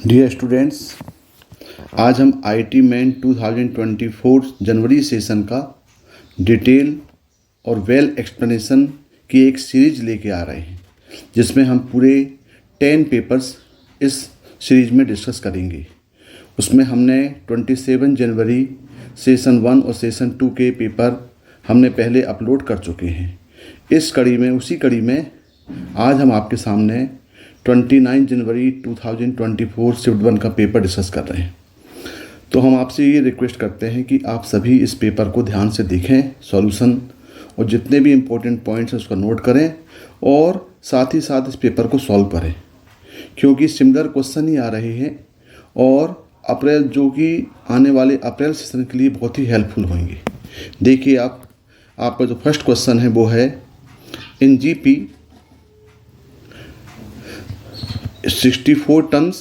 Dear students, आज हम IT main 2024 January session का डिटेल और वेल एक्सप्लेनेशन की एक सीरीज लेके आ रहे हैं, जिसमें हम पूरे 10 पेपर्स इस सीरीज में डिस्कस करेंगे। उसमें हमने 27 जनवरी सेशन 1 और सेशन 2 के पेपर हमने पहले अपलोड कर चुके हैं। उसी कड़ी में आज हम आपके सामने 29 जनवरी 2024 शिफ्ट 1 का पेपर डिस्कस कर रहे हैं। तो हम आपसे ये रिक्वेस्ट करते हैं कि आप सभी इस पेपर को ध्यान से देखें, सॉल्यूशन और जितने भी इम्पोर्टेंट पॉइंट्स हैं उसका नोट करें और साथ ही साथ इस पेपर को सॉल्व करें, क्योंकि सिमिलर क्वेश्चन ही आ रहे हैं और जो कि आने वाले अप्रैल सेशन के लिए बहुत ही हेल्पफुल होंगे। देखिए, आपका जो फर्स्ट क्वेश्चन है वो है in GP 64 terms,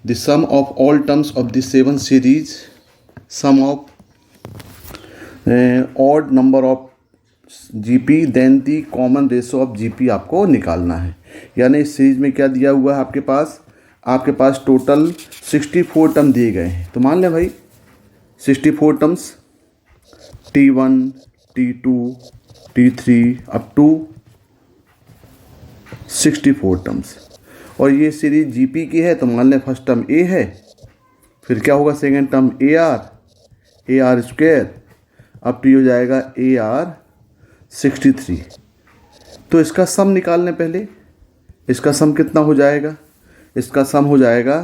the sum of all terms of the 7 series, sum of odd number of GP, then the common ratio of GP आपको निकालना है। यानी इस सीरीज में क्या दिया हुआ है आपके पास टोटल 64 टर्म दिए गए हैं। तो मान लें भाई 64 terms T1, T2, T3 up to 64 terms, और ये सीरीज जीपी की है। तो मान लें फर्स्ट टर्म ए है, फिर क्या होगा सेकेंड टर्म ए आर स्क्वायर अब टू हो जाएगा ए आर 63। तो इसका सम निकाल लें पहले। इसका सम कितना हो जाएगा? इसका सम हो जाएगा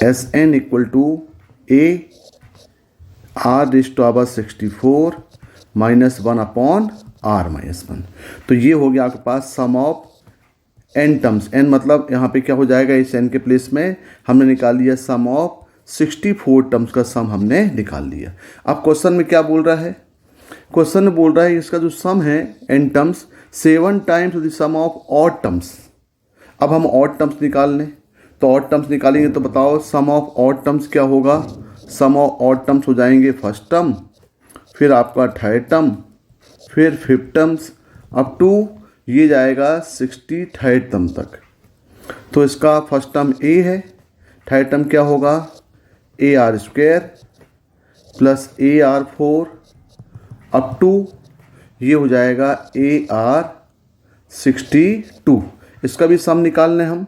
S N equal to A R raise to power 64 minus 1 upon R minus 1। तो ये हो गया आपके पास sum of N terms. N मतलब यहाँ पे क्या हो जाएगा, इस एन के प्लेस में हमने निकाल लिया सम ऑफ 64 टर्म्स का सम हमने निकाल लिया। अब क्वेश्चन में क्या बोल रहा है? क्वेश्चन में बोल रहा है इसका जो सम है N terms 7 times the sum of odd terms. अब हम ऑड टर्म्स निकाल लें। तो ऑड टर्म्स निकालेंगे तो बताओ सम ऑफ ऑड टर्म्स क्या होगा? सम ऑफ ऑड टर्म्स हो जाएंगे फर्स्ट टर्म, फिर आपका थर्ड टर्म, फिर फिफ्थ टर्म्स अप टू ये जाएगा 63 टर्म तक। तो इसका फर्स्ट टर्म ए है, थर्ड टर्म क्या होगा A R square plus A R 4 up to ये हो जाएगा ए आर 62। इसका भी सम निकाल लें हम।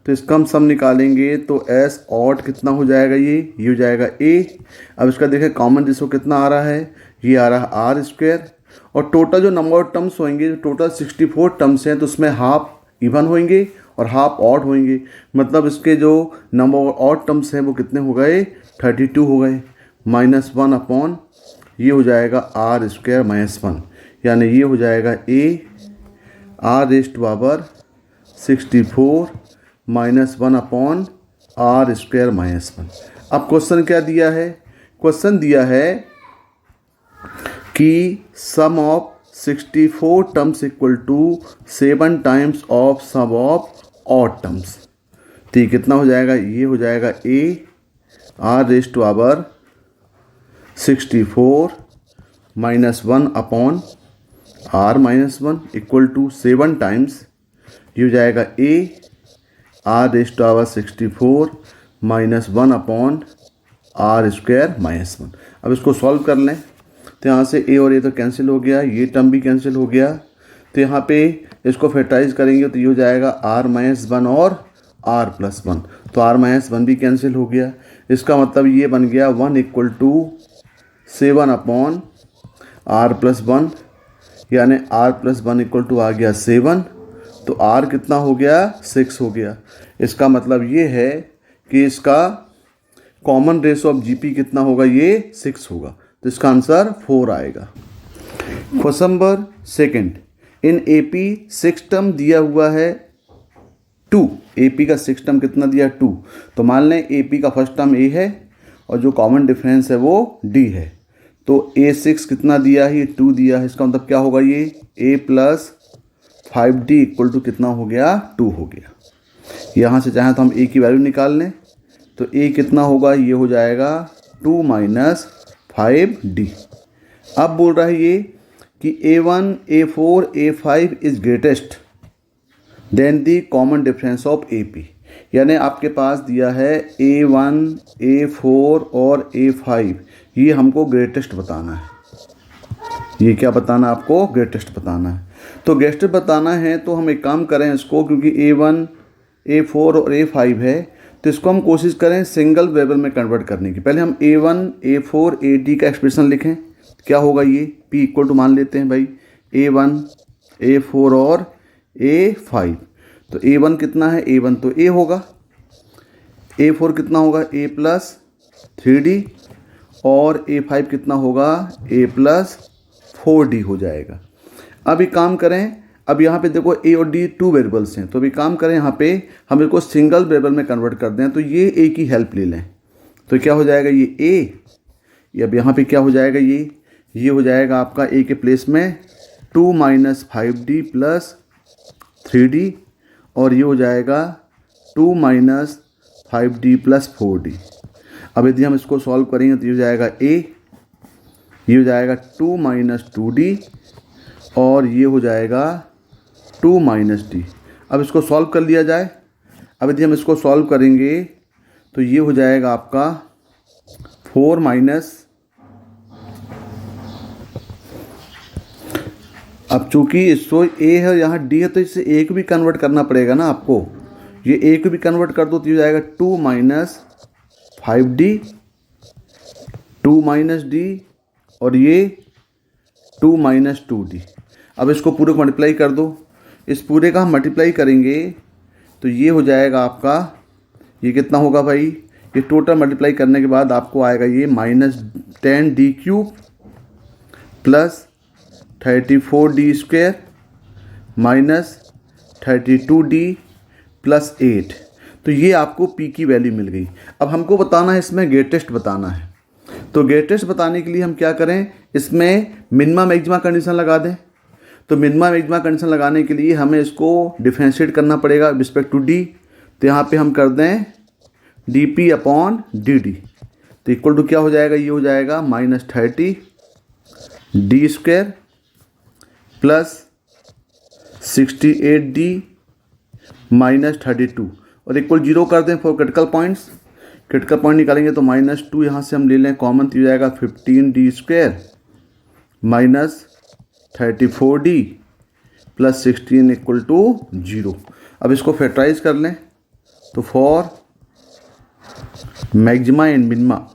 तो इसका हम सम निकालेंगे तो एस ऑड कितना हो जाएगा, ये हो जाएगा ए। अब इसका देखें कॉमन रेशो कितना आ रहा है, ये आ रहा है आर स्क्वायर, और टोटल जो नंबर ऑफ टर्म्स होंगे, टोटल 64 टर्म्स हैं, तो उसमें हाफ इवन होंगे और हाफ ऑड होंगे। मतलब इसके जो नंबर ऑफ ऑड टर्म्स हैं वो कितने हो गए, 32 हो गए। माइनस 1 अपॉन ये हो जाएगा आर स्क्वायर माइनस 1, यानी ये हो जाएगा A R raise to power 64 minus 1 upon R square minus 1। अब क्वेश्चन क्या दिया है? क्वेश्चन दिया है कि sum of 64 terms equal to 7 times of sum of odd terms. तो ये कितना हो जाएगा? ये हो जाएगा A R raise to power 64 minus 1 upon R minus 1 equal to 7 times ये हो जाएगा A R raise to power 64 minus 1 upon R square minus 1। अब इसको सॉल्व कर लें। तो यहाँ से ए और ए तो कैंसिल हो गया, ये टर्म भी कैंसिल हो गया। तो यहाँ पे इसको फैक्टराइज करेंगे तो ये हो जाएगा आर माइनस 1 और आर प्लस 1। तो आर माइनस 1 भी कैंसिल हो गया। इसका मतलब ये बन गया 1 equal to 7 upon R plus 1, यानी आर प्लस 1 इक्वल टू आ गया 7। तो आर कितना हो गया, 6 हो गया। इसका मतलब ये है कि इसका कॉमन रेशो ऑफ जीपी कितना होगा, ये 6 होगा। तो इसका आंसर 4 आएगा। Question number second, in AP 6 term दिया हुआ है 2। एपी का 6 टर्म कितना दिया, 2। तो मान लें एपी का फर्स्ट टर्म ए है और जो कॉमन डिफरेंस है वो डी है। तो A6 कितना दिया है, ये 2 दिया है। इसका मतलब क्या होगा, ये a plus 5d equal to कितना हो गया, 2 हो गया। यहाँ से चाहें तो हम a की वैल्यू निकाल लें। तो a कितना होगा, ये हो जाएगा 2 माइनस 5d। अब बोल रहा है ये कि A1, A4, A5 is greatest than the common difference of AP। यानी आपके पास दिया है A1, A4 और A5, ये हमको ग्रेटेस्ट बताना है। ये क्या बताना है आपको? ग्रेटेस्ट बताना है। तो ग्रेटेस्ट बताना है तो हम एक काम करें इसको, क्योंकि A1, A4 और A5 है तो इसको हम कोशिश करें सिंगल वेरिएबल में कन्वर्ट करने की। पहले हम A1, A4, AD का एक्सप्रेशन लिखें। क्या होगा ये? P इक्वल टू मान लेते हैं भाई A1, A4 और A5। तो A1 कितना है? A1 तो A होगा। A4 कितना होगा? A plus 3D। और A5 कितना होगा? A प्लस 4D हो जाएगा। अब एक काम करें, अब यहाँ पे देखो A और D 2 वेरिएबल्स हैं, तो अभी काम करें यहाँ पे हम इसको सिंगल वेरिएबल में कन्वर्ट कर दें। तो ये A की हेल्प ले लें तो क्या हो जाएगा? ये A। ये अब यहाँ पे क्या हो जाएगा? ये हो जाएगा आपका A के प्लेस में 2 माइनस 5D प्लस 3D, और ये हो जाएगा 2 माइनस 5D प्लस 4D। अब यदि हम इसको सॉल्व करेंगे तो ये हो जाएगा A, ये हो जाएगा 2 माइनस 2D, और ये हो जाएगा 2 माइनस D। अब इसको सॉल्व कर लिया जाए। अब यदि हम इसको सॉल्व करेंगे तो ये हो जाएगा आपका 4 माइनस, अब चूंकि इसको A है यहाँ D है तो इसे A को भी कन्वर्ट करना पड़ेगा ना आपको। ये A को भी कन्वर्ट कर दो तो ये हो जाएगा 2 माइनस 5D, 2 माइनस D, और ये 2 माइनस 2D। अब इसको पूरे को मल्टीप्लाई कर दो। इस पूरे का हम मल्टीप्लाई करेंगे तो ये हो जाएगा आपका, ये कितना होगा भाई? ये टोटल मल्टीप्लाई करने के बाद आपको आएगा ये minus 10D cube plus 34D square minus 32D plus 8। तो ये आपको P की वैल्यू मिल गई। अब हमको बताना है इसमें ग्रेटेस्ट बताना है। तो ग्रेटेस्ट बताने के लिए हम क्या करें? इसमें मिनिमम मैक्सिमा कंडीशन लगा दें। तो मिनिमम मैक्सिमा कंडीशन लगाने के लिए हमें इसको डिफरेंशिएट करना पड़ेगा रिस्पेक्ट टू D। तो यहाँ पे हम कर दें dP अपॉन dt। तो इक्वल टू क्या हो जाएगा? ये हो जाएगा minus 30D square plus 68D minus 32, और इक्वल 0 कर दें for critical points. Critical point निकालेंगे तो -2 यहाँ से हम ले लें कॉमन, तो हो जाएगा 15D square minus 34D plus 16 equal to 0। अब इसको फैक्टराइज कर लें तो फॉर मैक्सिमा एंड मिनिमा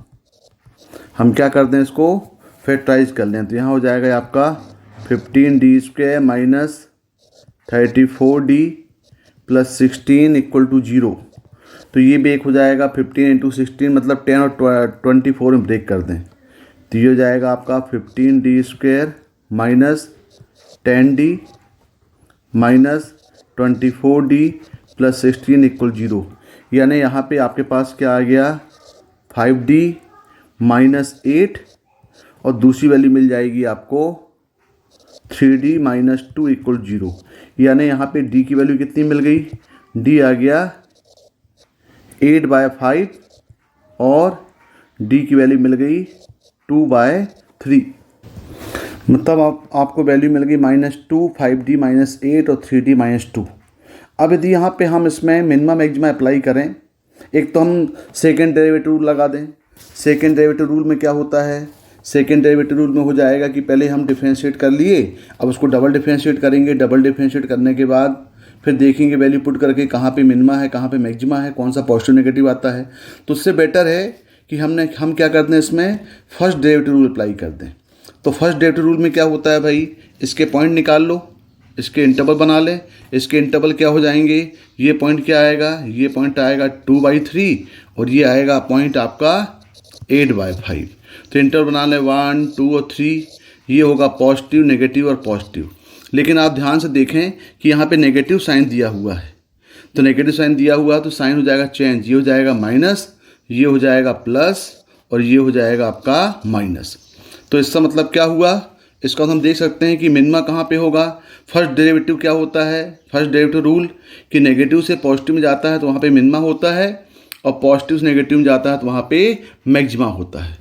हम क्या कर दें? इसको फैक्टराइज कर लें। तो यहाँ हो जाएगा आपका 15D square minus 34D plus 16 equal to 0। तो ये भी एक हो जाएगा 15 इंटू 16 मतलब 10 और 24 में ब्रेक कर दें तो ये हो जाएगा आपका 15D square minus 10D minus 24D plus 16 equal 0। यानी यहाँ पे आपके पास क्या आ गया? 5D माइनस 8, और दूसरी वैल्यू मिल जाएगी आपको 3D माइनस 2 इक्वल 0। यानी यहाँ पे D की वैल्यू कितनी मिल गई? D आ गया 8/5, और D की वैल्यू मिल गई 2/3। मतलब आपको वैल्यू मिल गई -2, 5D माइनस 8 और 3D माइनस 2। अब यदि यहाँ पे हम इसमें मिनिमम मैक्सिमा अप्लाई करें, एक तो हम सेकेंड डेरिवेटिव रूल लगा दें। सेकेंड डेरिवेटिव रूल में क्या होता है? सेकेंड डेरिवेटिव रूल में हो जाएगा कि पहले हम डिफरेंशिएट कर लिए, अब उसको डबल डिफरेंशिएट करेंगे। डबल डिफरेंशिएट करने के बाद फिर देखेंगे वैल्यू पुट करके कहाँ पे मिनिमा है, कहाँ पे मैक्सिमा है, कौन सा पॉजिटिव नेगेटिव आता है। तो उससे बेटर है कि हम क्या कर दें? इसमें फर्स्ट डेरिवेटिव रूल अप्लाई कर दें। तो फर्स्ट डेरिवेटिव रूल में क्या होता है भाई? इसके पॉइंट निकाल लो, इसके इंटरवल बना लें। इसके इंटरवल क्या हो जाएंगे? ये पॉइंट क्या आएगा? ये पॉइंट आएगा 2/3, और ये आएगा पॉइंट आपका 8/5। तो इंटरवल बना लें 1, 2 और 3। ये होगा पॉजिटिव, नेगेटिव और पॉजिटिव। लेकिन आप ध्यान से देखें कि यहाँ पे नेगेटिव साइन दिया हुआ है। तो नेगेटिव साइन दिया हुआ है तो साइन हो जाएगा चेंज। ये हो जाएगा माइनस, ये हो जाएगा प्लस, और ये हो जाएगा आपका माइनस। तो इसका मतलब क्या हुआ? इसका हम देख सकते हैं कि मिनिमा कहाँ पे होगा? फर्स्ट डेरिवेटिव क्या होता है? फर्स्ट डेरिवेटिव रूल कि नेगेटिव से पॉजिटिव में जाता है तो वहाँ पे मिनिमा होता है, और पॉजिटिव से नेगेटिव में जाता है तो वहाँ पे मैक्सिमा होता है।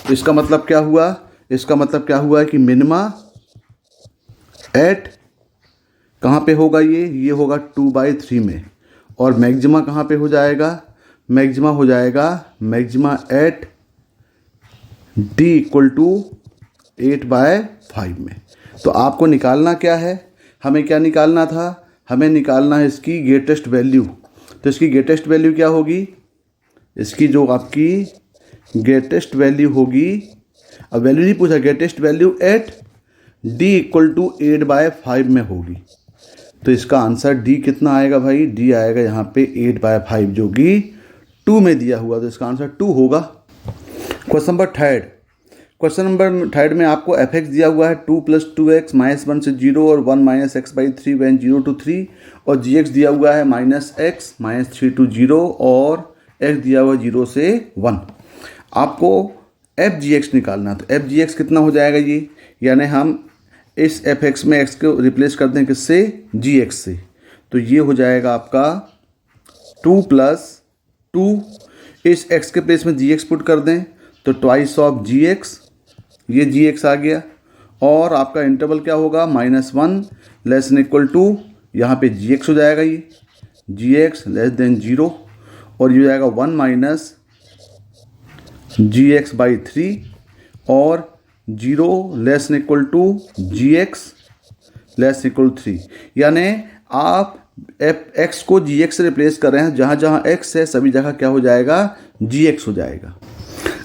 तो इसका मतलब क्या हुआ? इसका मतलब क्या हुआ कि मिनिमा एट कहाँ पे होगा? ये होगा 2/3 में, और मैक्सिमा कहाँ पे हो जाएगा, मैक्सिमा हो जाएगा maxima at d equal to 8/5 में। तो आपको निकालना क्या है, हमें क्या निकालना था, हमें निकालना है इसकी ग्रेटेस्ट वैल्यू। तो इसकी ग्रेटेस्ट वैल्यू क्या होगी, इसकी जो आपकी ग्रेटेस्ट वैल्यू होगी, अब वैल्यू नहीं पूछा, greatest value at d equal to 8/5 में होगी। तो इसका आंसर d कितना आएगा भाई, d आएगा यहाँ पे 8/5 जो कि 2 में दिया हुआ, तो इसका आंसर 2 होगा। क्वेश्चन नंबर थर्ड में आपको एफ एक्स दिया हुआ है 2 + 2x -1 से 0 और 1 - x/3 when 0 to 3, और जी एक्स दिया हुआ है -x -3 to 0 और x दिया हुआ है 0 से 1। आपको एफ जी एक्स निकालना, तो एफ जी एक्स कितना हो जाएगा ये, यानी हम इस एफ एक्स में x को रिप्लेस कर दें किससे, जी एक्स से। तो ये हो जाएगा आपका 2 + 2, इस x के प्लेस में जी एक्स पुट कर दें तो ट्वाइस ऑफ जी एक्स, ये जी एक्स आ गया। और आपका इंटरवल क्या होगा, -1 <= 2, यहाँ पे जी एक्स हो जाएगा, ये जी एक्स <0, और ये हो जाएगा 1 - gx/3 और 0 <= gx <= 3। यानी आप x को gx से रिप्लेस कर रहे हैं, जहाँ जहाँ x है सभी जगह क्या हो जाएगा, gx हो जाएगा।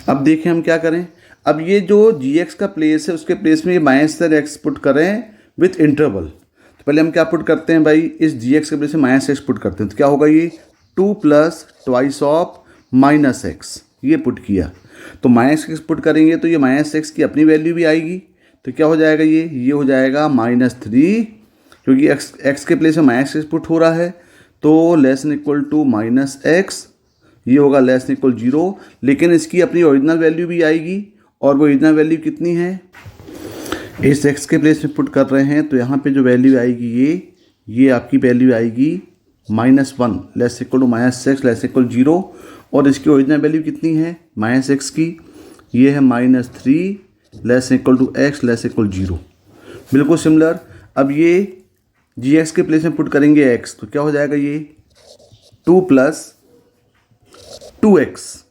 अब देखें हम क्या करें, अब ये जो gx का प्लेस है उसके प्लेस में ये -x पुट करें विथ इंटरवल। तो पहले हम क्या पुट करते हैं भाई, इस gx के प्लेस में -x पुट करते हैं, तो क्या होगा, ये 2 + ट्वाइस ऑफ -x, ये पुट किया। तो -x पुट करेंगे तो ये -x की अपनी वैल्यू भी आएगी, तो क्या हो जाएगा, ये हो जाएगा -3, क्योंकि x के प्लेस में -x पुट हो रहा है, तो <= -x, ये होगा <0, लेकिन इसकी अपनी ओरिजिनल वैल्यू भी आएगी, और वो ओरिजिनल वैल्यू कितनी है, इस x के प्लेस में पुट कर रहे हैं, तो यहाँ पे जो वैल्यू आएगी ये आपकी वैल्यू आएगी -1 <= -x <= 0, और इसकी ओरिजिनल वैल्यू कितनी है -x की, ये है -3 <= x <= 0। बिल्कुल सिमिलर। अब ये gx के प्लेस में पुट करेंगे x, तो क्या हो जाएगा, ये 2 + 2x।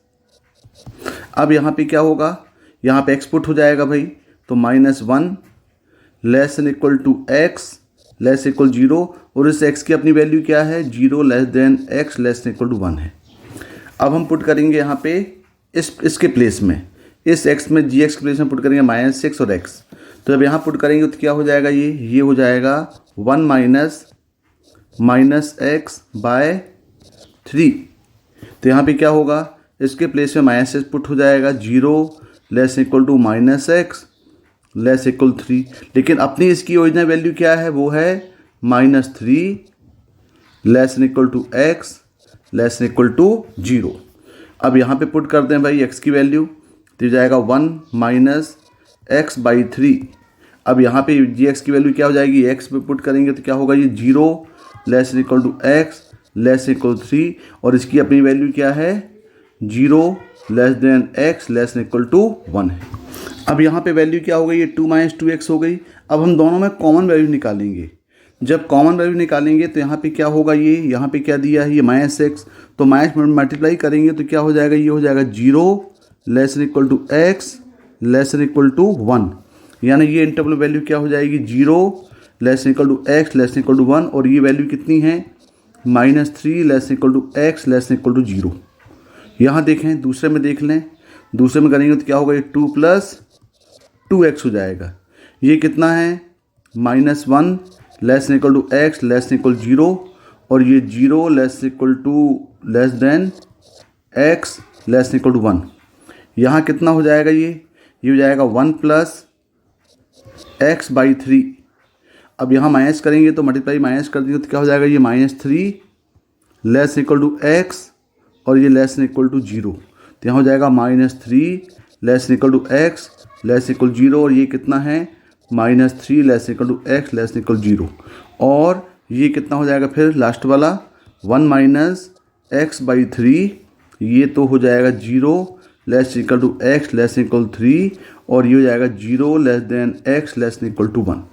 अब यहाँ पे क्या होगा, यहाँ पे x पुट हो जाएगा भाई, तो -1 <= x <= 0, और इस x की अपनी वैल्यू क्या है, 0 x <= 1 है। अब हम पुट करेंगे यहाँ पे इसके प्लेस में, इस x में gx के प्लेस में पुट करेंगे -x और x, तो जब यहाँ पुट करेंगे तो क्या हो जाएगा, ये हो जाएगा 1 - x/3। तो यहाँ पे क्या होगा, इसके प्लेस में -x पुट हो जाएगा, 0 <= -x <= 3, लेकिन अपनी इसकी ओरिजिनल वैल्यू क्या है, वो है -3 <= x <= 0। अब यहाँ पे पुट करते हैं भाई x की वैल्यू, तो जाएगा 1 - x/3। अब यहाँ पे gx की वैल्यू क्या हो जाएगी, x पे पुट करेंगे तो क्या होगा, ये 0 <= x <= 3, और इसकी अपनी वैल्यू क्या है, 0 x <= 1 है। अब यहाँ पे वैल्यू क्या हो गई, ये 2 - 2x हो गई। अब हम दोनों में कॉमन वैल्यू निकालेंगे, जब कॉमन वैल्यू निकालेंगे तो यहाँ पे क्या होगा, ये यहाँ पे क्या दिया है, ये -x, तो मल्टीप्लाई करेंगे तो क्या हो जाएगा, ये हो जाएगा 0 <= x <= 1, यानी ये इंटरवल वैल्यू क्या हो जाएगी, 0 x <= 1, और ये वैल्यू कितनी है, -3 x <= 0। यहाँ देखें, दूसरे में देख लें, दूसरे में करेंगे तो क्या होगा, ये 2 + 2x हो जाएगा। ये कितना है, -1 x <= 0, और ये 0 x <= 1। यहाँ कितना हो जाएगा, ये हो जाएगा 1 + x/3। अब यहाँ माइनस करेंगे तो मल्टीप्लाई माइनस कर देंगे तो क्या हो जाएगा, ये -3 x, और ये <= 0, तो यहाँ हो जाएगा -3 x <= 0, और ये कितना है, -3 x <= 0, और ये कितना हो जाएगा फिर लास्ट वाला 1 - x/3, ये तो हो जाएगा 0 x <= 3, और ये हो जाएगा 0 x <= 1।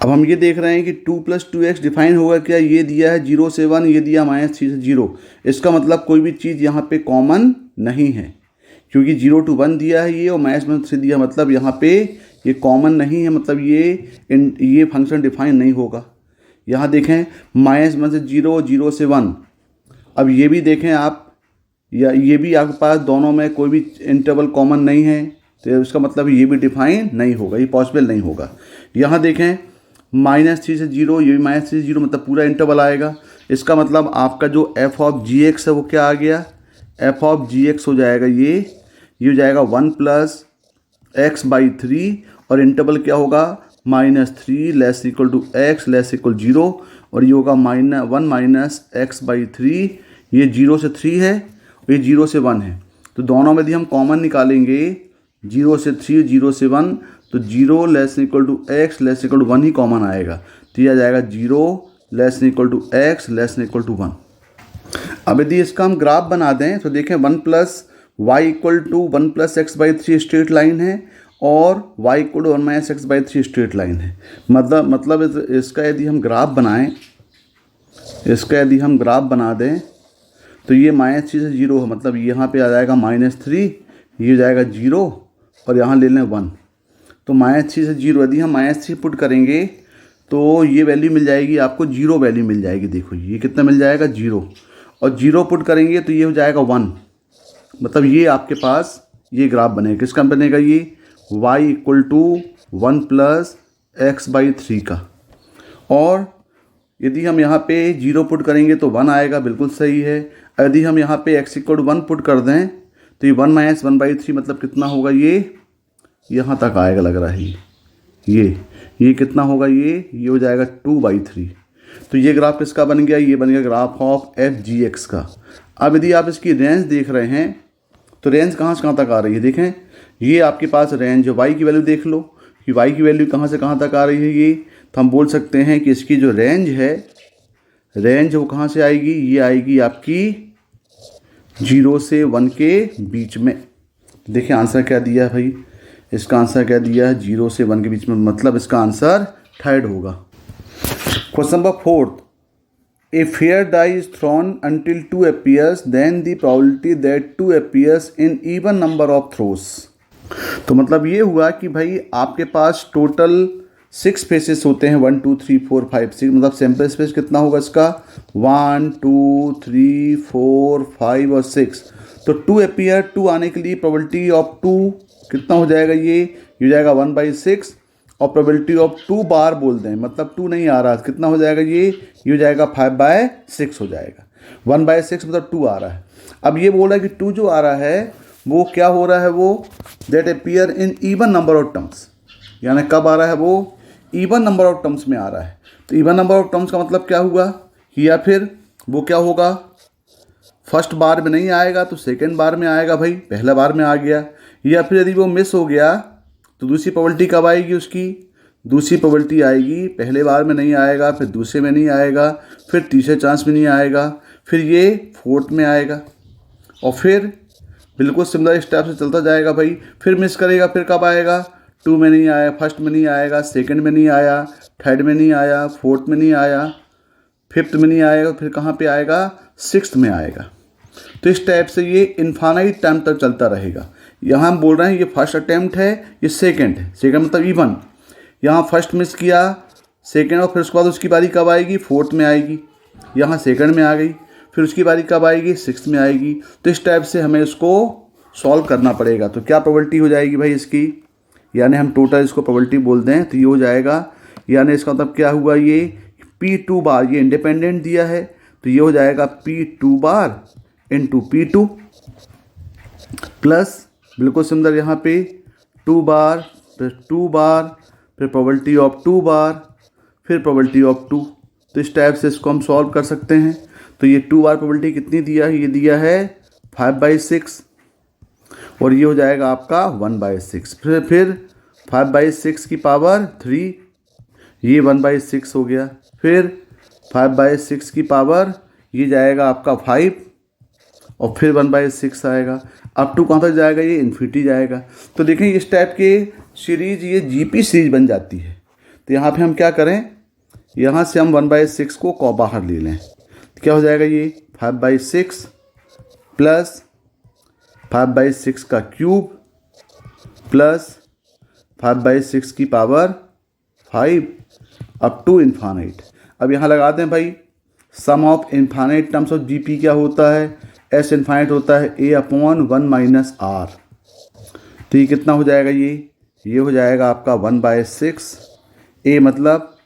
अब हम ये देख रहे हैं कि 2 + 2x डिफाइन होगा क्या, ये दिया है 0 से 1, ये दिया -3 से 0। इसका मतलब कोई भी चीज़ यहाँ पे कॉमन नहीं है, क्योंकि 0 to 1 दिया है ये और -3 दिया, मतलब यहाँ पे ये कॉमन नहीं है, मतलब ये फंक्शन डिफाइन नहीं होगा। यहाँ देखें -1 से 0, 0 से 1। अब ये भी देखें आप, या ये भी आपके पास दोनों में कोई भी इंटरवल कॉमन नहीं है, तो इसका मतलब ये भी डिफाइन नहीं होगा, ये पॉसिबल नहीं होगा। यहाँ देखें -3 से 0, ये भी -3 से 0, मतलब पूरा इंटरवल आएगा। इसका मतलब आपका जो f(g(x) है वो क्या आ गया, f(g(x) हो जाएगा ये हो जाएगा 1 + x/3 और इंटरवल क्या होगा -3 x <= 0 और ये होगा -1 - x/3, ये 0 से 3 है और ये 0 से 1 है। तो दोनों में यदि हम कॉमन निकालेंगे 0 से 3, 0 से 1, तो 0 < x <= 1 ही कॉमन आएगा, तो यह आ जाएगा 0 < x <= 1। अब यदि इसका हम ग्राफ बना दें तो देखें 1 + y = 1 + x/3 स्ट्रेट लाइन है और y = 1 - x/3 स्ट्रेट लाइन है। मतलब इसका यदि हम ग्राफ बनाएं, इसका यदि हम ग्राफ बना दें तो ये -3 से 0 है, मतलब यहाँ पे आ जाएगा -3, ये हो जाएगा 0 और यहाँ ले लें 1। तो -3 से 0 यदि हम -3 पुट करेंगे तो ये वैल्यू मिल जाएगी आपको, 0 वैल्यू मिल जाएगी। देखो ये कितना मिल जाएगा 0, और 0 पुट करेंगे तो ये हो जाएगा 1। मतलब ये आपके पास ये ग्राफ बनेगा, किसका बनेगा, ये y = 1 + x/3 का। और यदि हम यहाँ पे 0 पुट करेंगे तो 1 आएगा, बिल्कुल सही है। यदि हम यहाँ पे x = 1 पुट कर दें तो ये 1 - 1/3 मतलब कितना होगा, ये यहाँ तक आएगा लग रहा है, ये कितना होगा, ये हो जाएगा 2/3। तो ये ग्राफ किसका बन गया, ये बन गया ग्राफ ऑफ f(g(x) का। अब यदि आप इसकी रेंज देख रहे हैं तो रेंज कहाँ से कहाँ तक आ रही है, देखें ये आपके पास रेंज है, y की वैल्यू देख लो कि y की वैल्यू कहाँ से कहाँ तक आ रही है। ये तो हम बोल सकते हैं कि इसकी जो रेंज है वो कहाँ से आएगी, ये आएगी आपकी 0 से 1 के बीच में। देखिए आंसर क्या दिया है भाई, इसका आंसर क्या दिया है, 0 से 1 के बीच में, मतलब इसका आंसर थर्ड होगा। Question number 4, A fair die is thrown until 2 appears, then the probability that 2 appears in even number of throws। तो मतलब ये हुआ कि भाई आपके पास टोटल 6 फेसेस होते हैं, 1 2 3 4 5 6, मतलब सैम्पल स्पेस कितना होगा इसका, 1 2 3 4 5 और 6। तो 2 अपीयर, 2 आने के लिए प्रोबेबिलिटी ऑफ 2 कितना हो जाएगा, ये हो जाएगा 1/6 और प्रोबेबिलिटी ऑफ 2 बार बोल दें, मतलब 2 नहीं आ रहा, कितना हो जाएगा, ये हो जाएगा 5/6 हो जाएगा। 1/6 मतलब 2 आ रहा है। अब ये बोल रहा है कि 2 जो आ रहा है वो क्या हो रहा है, वो that appear in even number of terms, यानी कब आ रहा है, वो इवन नंबर ऑफ टर्म्स में आ रहा है। तो इवन नंबर ऑफ टर्म्स का मतलब क्या हुआ, या फिर वो क्या होगा, फर्स्ट बार में नहीं आएगा तो सेकेंड बार में आएगा, भाई पहला बार में आ गया। या फिर यदि वो मिस हो गया तो दूसरी प्रोबेबिलिटी कब आएगी, उसकी दूसरी प्रोबेबिलिटी आएगी, पहले बार में नहीं आएगा, फिर दूसरे में नहीं आएगा, फिर तीसरे चांस में नहीं आएगा, फिर ये फोर्थ में आएगा, और फिर बिल्कुल सिमिलर स्टेप से चलता जाएगा भाई। फिर मिस करेगा, फिर कब आएगा, 2 में नहीं आया, फर्स्ट में नहीं आएगा, सेकंड में नहीं आया, थर्ड में नहीं आया, फोर्थ में नहीं आया, फिफ्थ में नहीं आएगा, फिर कहाँ पे आएगा, 6th में आएगा। तो इस टाइप से ये इन्फानाइट टाइम तक चलता रहेगा। यहाँ हम बोल रहे हैं ये फर्स्ट अटैम्प्ट है, ये सेकंड है, सेकंड मतलब इवन, यहाँ फर्स्ट मिस किया, सेकंड, और फिर उसके बाद उसकी बारी कब आएगी, 4th में आएगी, यहाँ सेकंड में आ गई, फिर उसकी बारी कब आएगी, 6th में आएगी। तो इस टाइप से हमें इसको सॉल्व करना पड़ेगा। तो क्या प्रोबेबिलिटी हो जाएगी भाई इसकी, यानी हम टोटल इसको प्रोबेबिलिटी बोल दें तो ये हो जाएगा, यानी इसका मतलब क्या हुआ, ये P2 बार, ये इंडिपेंडेंट दिया है तो ये हो जाएगा P2 bar into P2 plus बिल्कुल सिमिलर यहाँ पे 2 बार फिर 2 बार फिर प्रोबेबिलिटी ऑफ 2 बार फिर प्रोबेबिलिटी ऑफ 2। तो इस टाइप से इसको हम सॉल्व कर सकते हैं। तो ये 2 बार प्रोबेबिलिटी कितनी दिया है, ये दिया है 5/6 और ये हो जाएगा आपका 1/6, फिर 5/6 की पावर 3, ये 1/6 हो गया, फिर 5/6 की पावर ये जाएगा आपका 5 और फिर 1/6 आएगा। अप टू कहाँ तक जाएगा, ये इन्फिनिटी जाएगा। तो देखें इस टाइप के सीरीज ये जीपी सीरीज बन जाती है। तो यहाँ पे हम क्या करें, यहाँ से हम 1/6 को बाहर ले लें, तो क्या हो जाएगा ये 5/6 प्लस 5/6 का क्यूब प्लस 5/6 की पावर 5 अप टू इन्फानाइट। अब यहाँ लगा दें भाई, sum of infinite terms of GP क्या होता है, एस इन्फानाइट होता है a/1 - r। तो ये कितना हो जाएगा, ये हो जाएगा आपका 1/6, a मतलब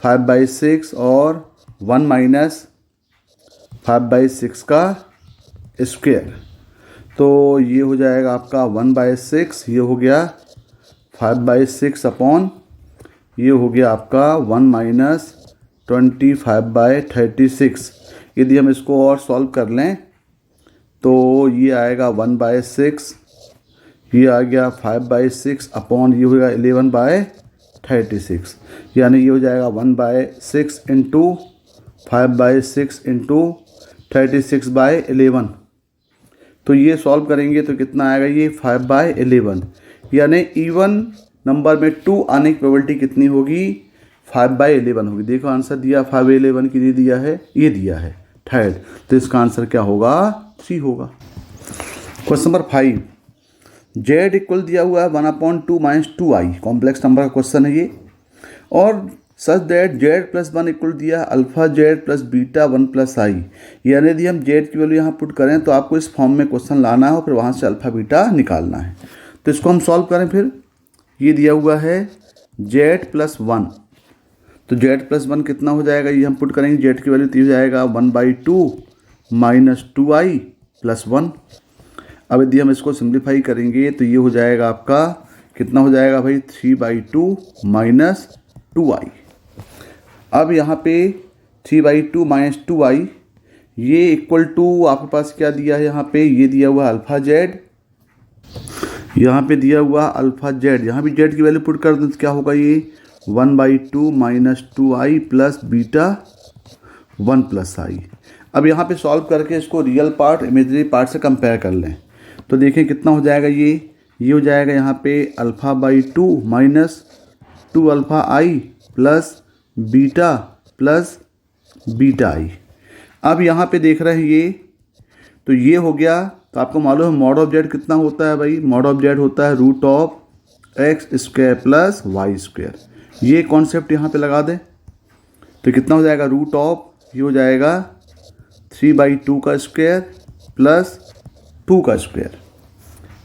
5/6 और 1 - 5/6 का स्क्वायर। तो ये हो जाएगा आपका 1/6, ये हो गया 5/6 अपॉन ये हो गया आपका 1 - 25/36। यदि हम इसको और सॉल्व कर लें तो ये आएगा 1/6, ये आ गया 5/6 अपॉन ये होगा 11/36, यानी ये हो जाएगा 1/6 इंटू 5/6 इंटू 36/11। तो ये सॉल्व करेंगे तो कितना आएगा, ये 5/11, यानी इवन नंबर में 2 आने की प्रोबेबिलिटी कितनी होगी, 5/11 होगी। देखो आंसर दिया 5/11 की दिया है, ये दिया है थर्ड, तो इसका आंसर क्या होगा, 3 होगा। क्वेश्चन नंबर 5, z इक्वल दिया हुआ है 1/2 - 2i, कॉम्प्लेक्स नंबर का क्वेश्चन है ये, और सच दैट z+1 इक्वल दिया alpha z plus beta 1 + i। यानी यदि हम z की वैल्यू यहाँ पुट करें तो आपको इस फॉर्म में क्वेश्चन लाना है और फिर वहाँ से अल्फा बीटा निकालना है। तो इसको हम सॉल्व करें, फिर ये दिया हुआ है z+1, तो z+1 कितना हो जाएगा, ये हम पुट करेंगे z की वैल्यू, तो हो जाएगा 1/2 - 2i + 1। अब यदि हम इसको सिंप्लीफाई करेंगे तो ये हो जाएगा आपका कितना हो जाएगा भाई, 3/2 - 2i। अब यहाँ पे 3/2 - 2i ये इक्वल टू आपके पास क्या दिया है, यहाँ पे ये दिया हुआ अल्फा z, यहाँ पे दिया हुआ अल्फा z, यहाँ भी z की वैल्यू पुट कर दें तो क्या होगा, ये 1/2 - 2i प्लस बीटा 1 + i। अब यहाँ पे सॉल्व करके इसको रियल पार्ट इमेजनरी पार्ट से कंपेयर कर लें तो देखें कितना हो जाएगा, ये हो जाएगा यहाँ पे α/2 minus 2α plus beta plus beta i। अब यहाँ पे देख रहे हैं ये, तो ये हो गया। तो आपको मालूम है मॉड ऑफ जेड कितना होता है भाई, मॉड ऑफ जेड होता है √(x² + y²। ये कॉन्सेप्ट यहाँ पे लगा दें तो कितना हो जाएगा, ये हो जाएगा 3/2 का स्क्वायर प्लस 2 का स्क्वायर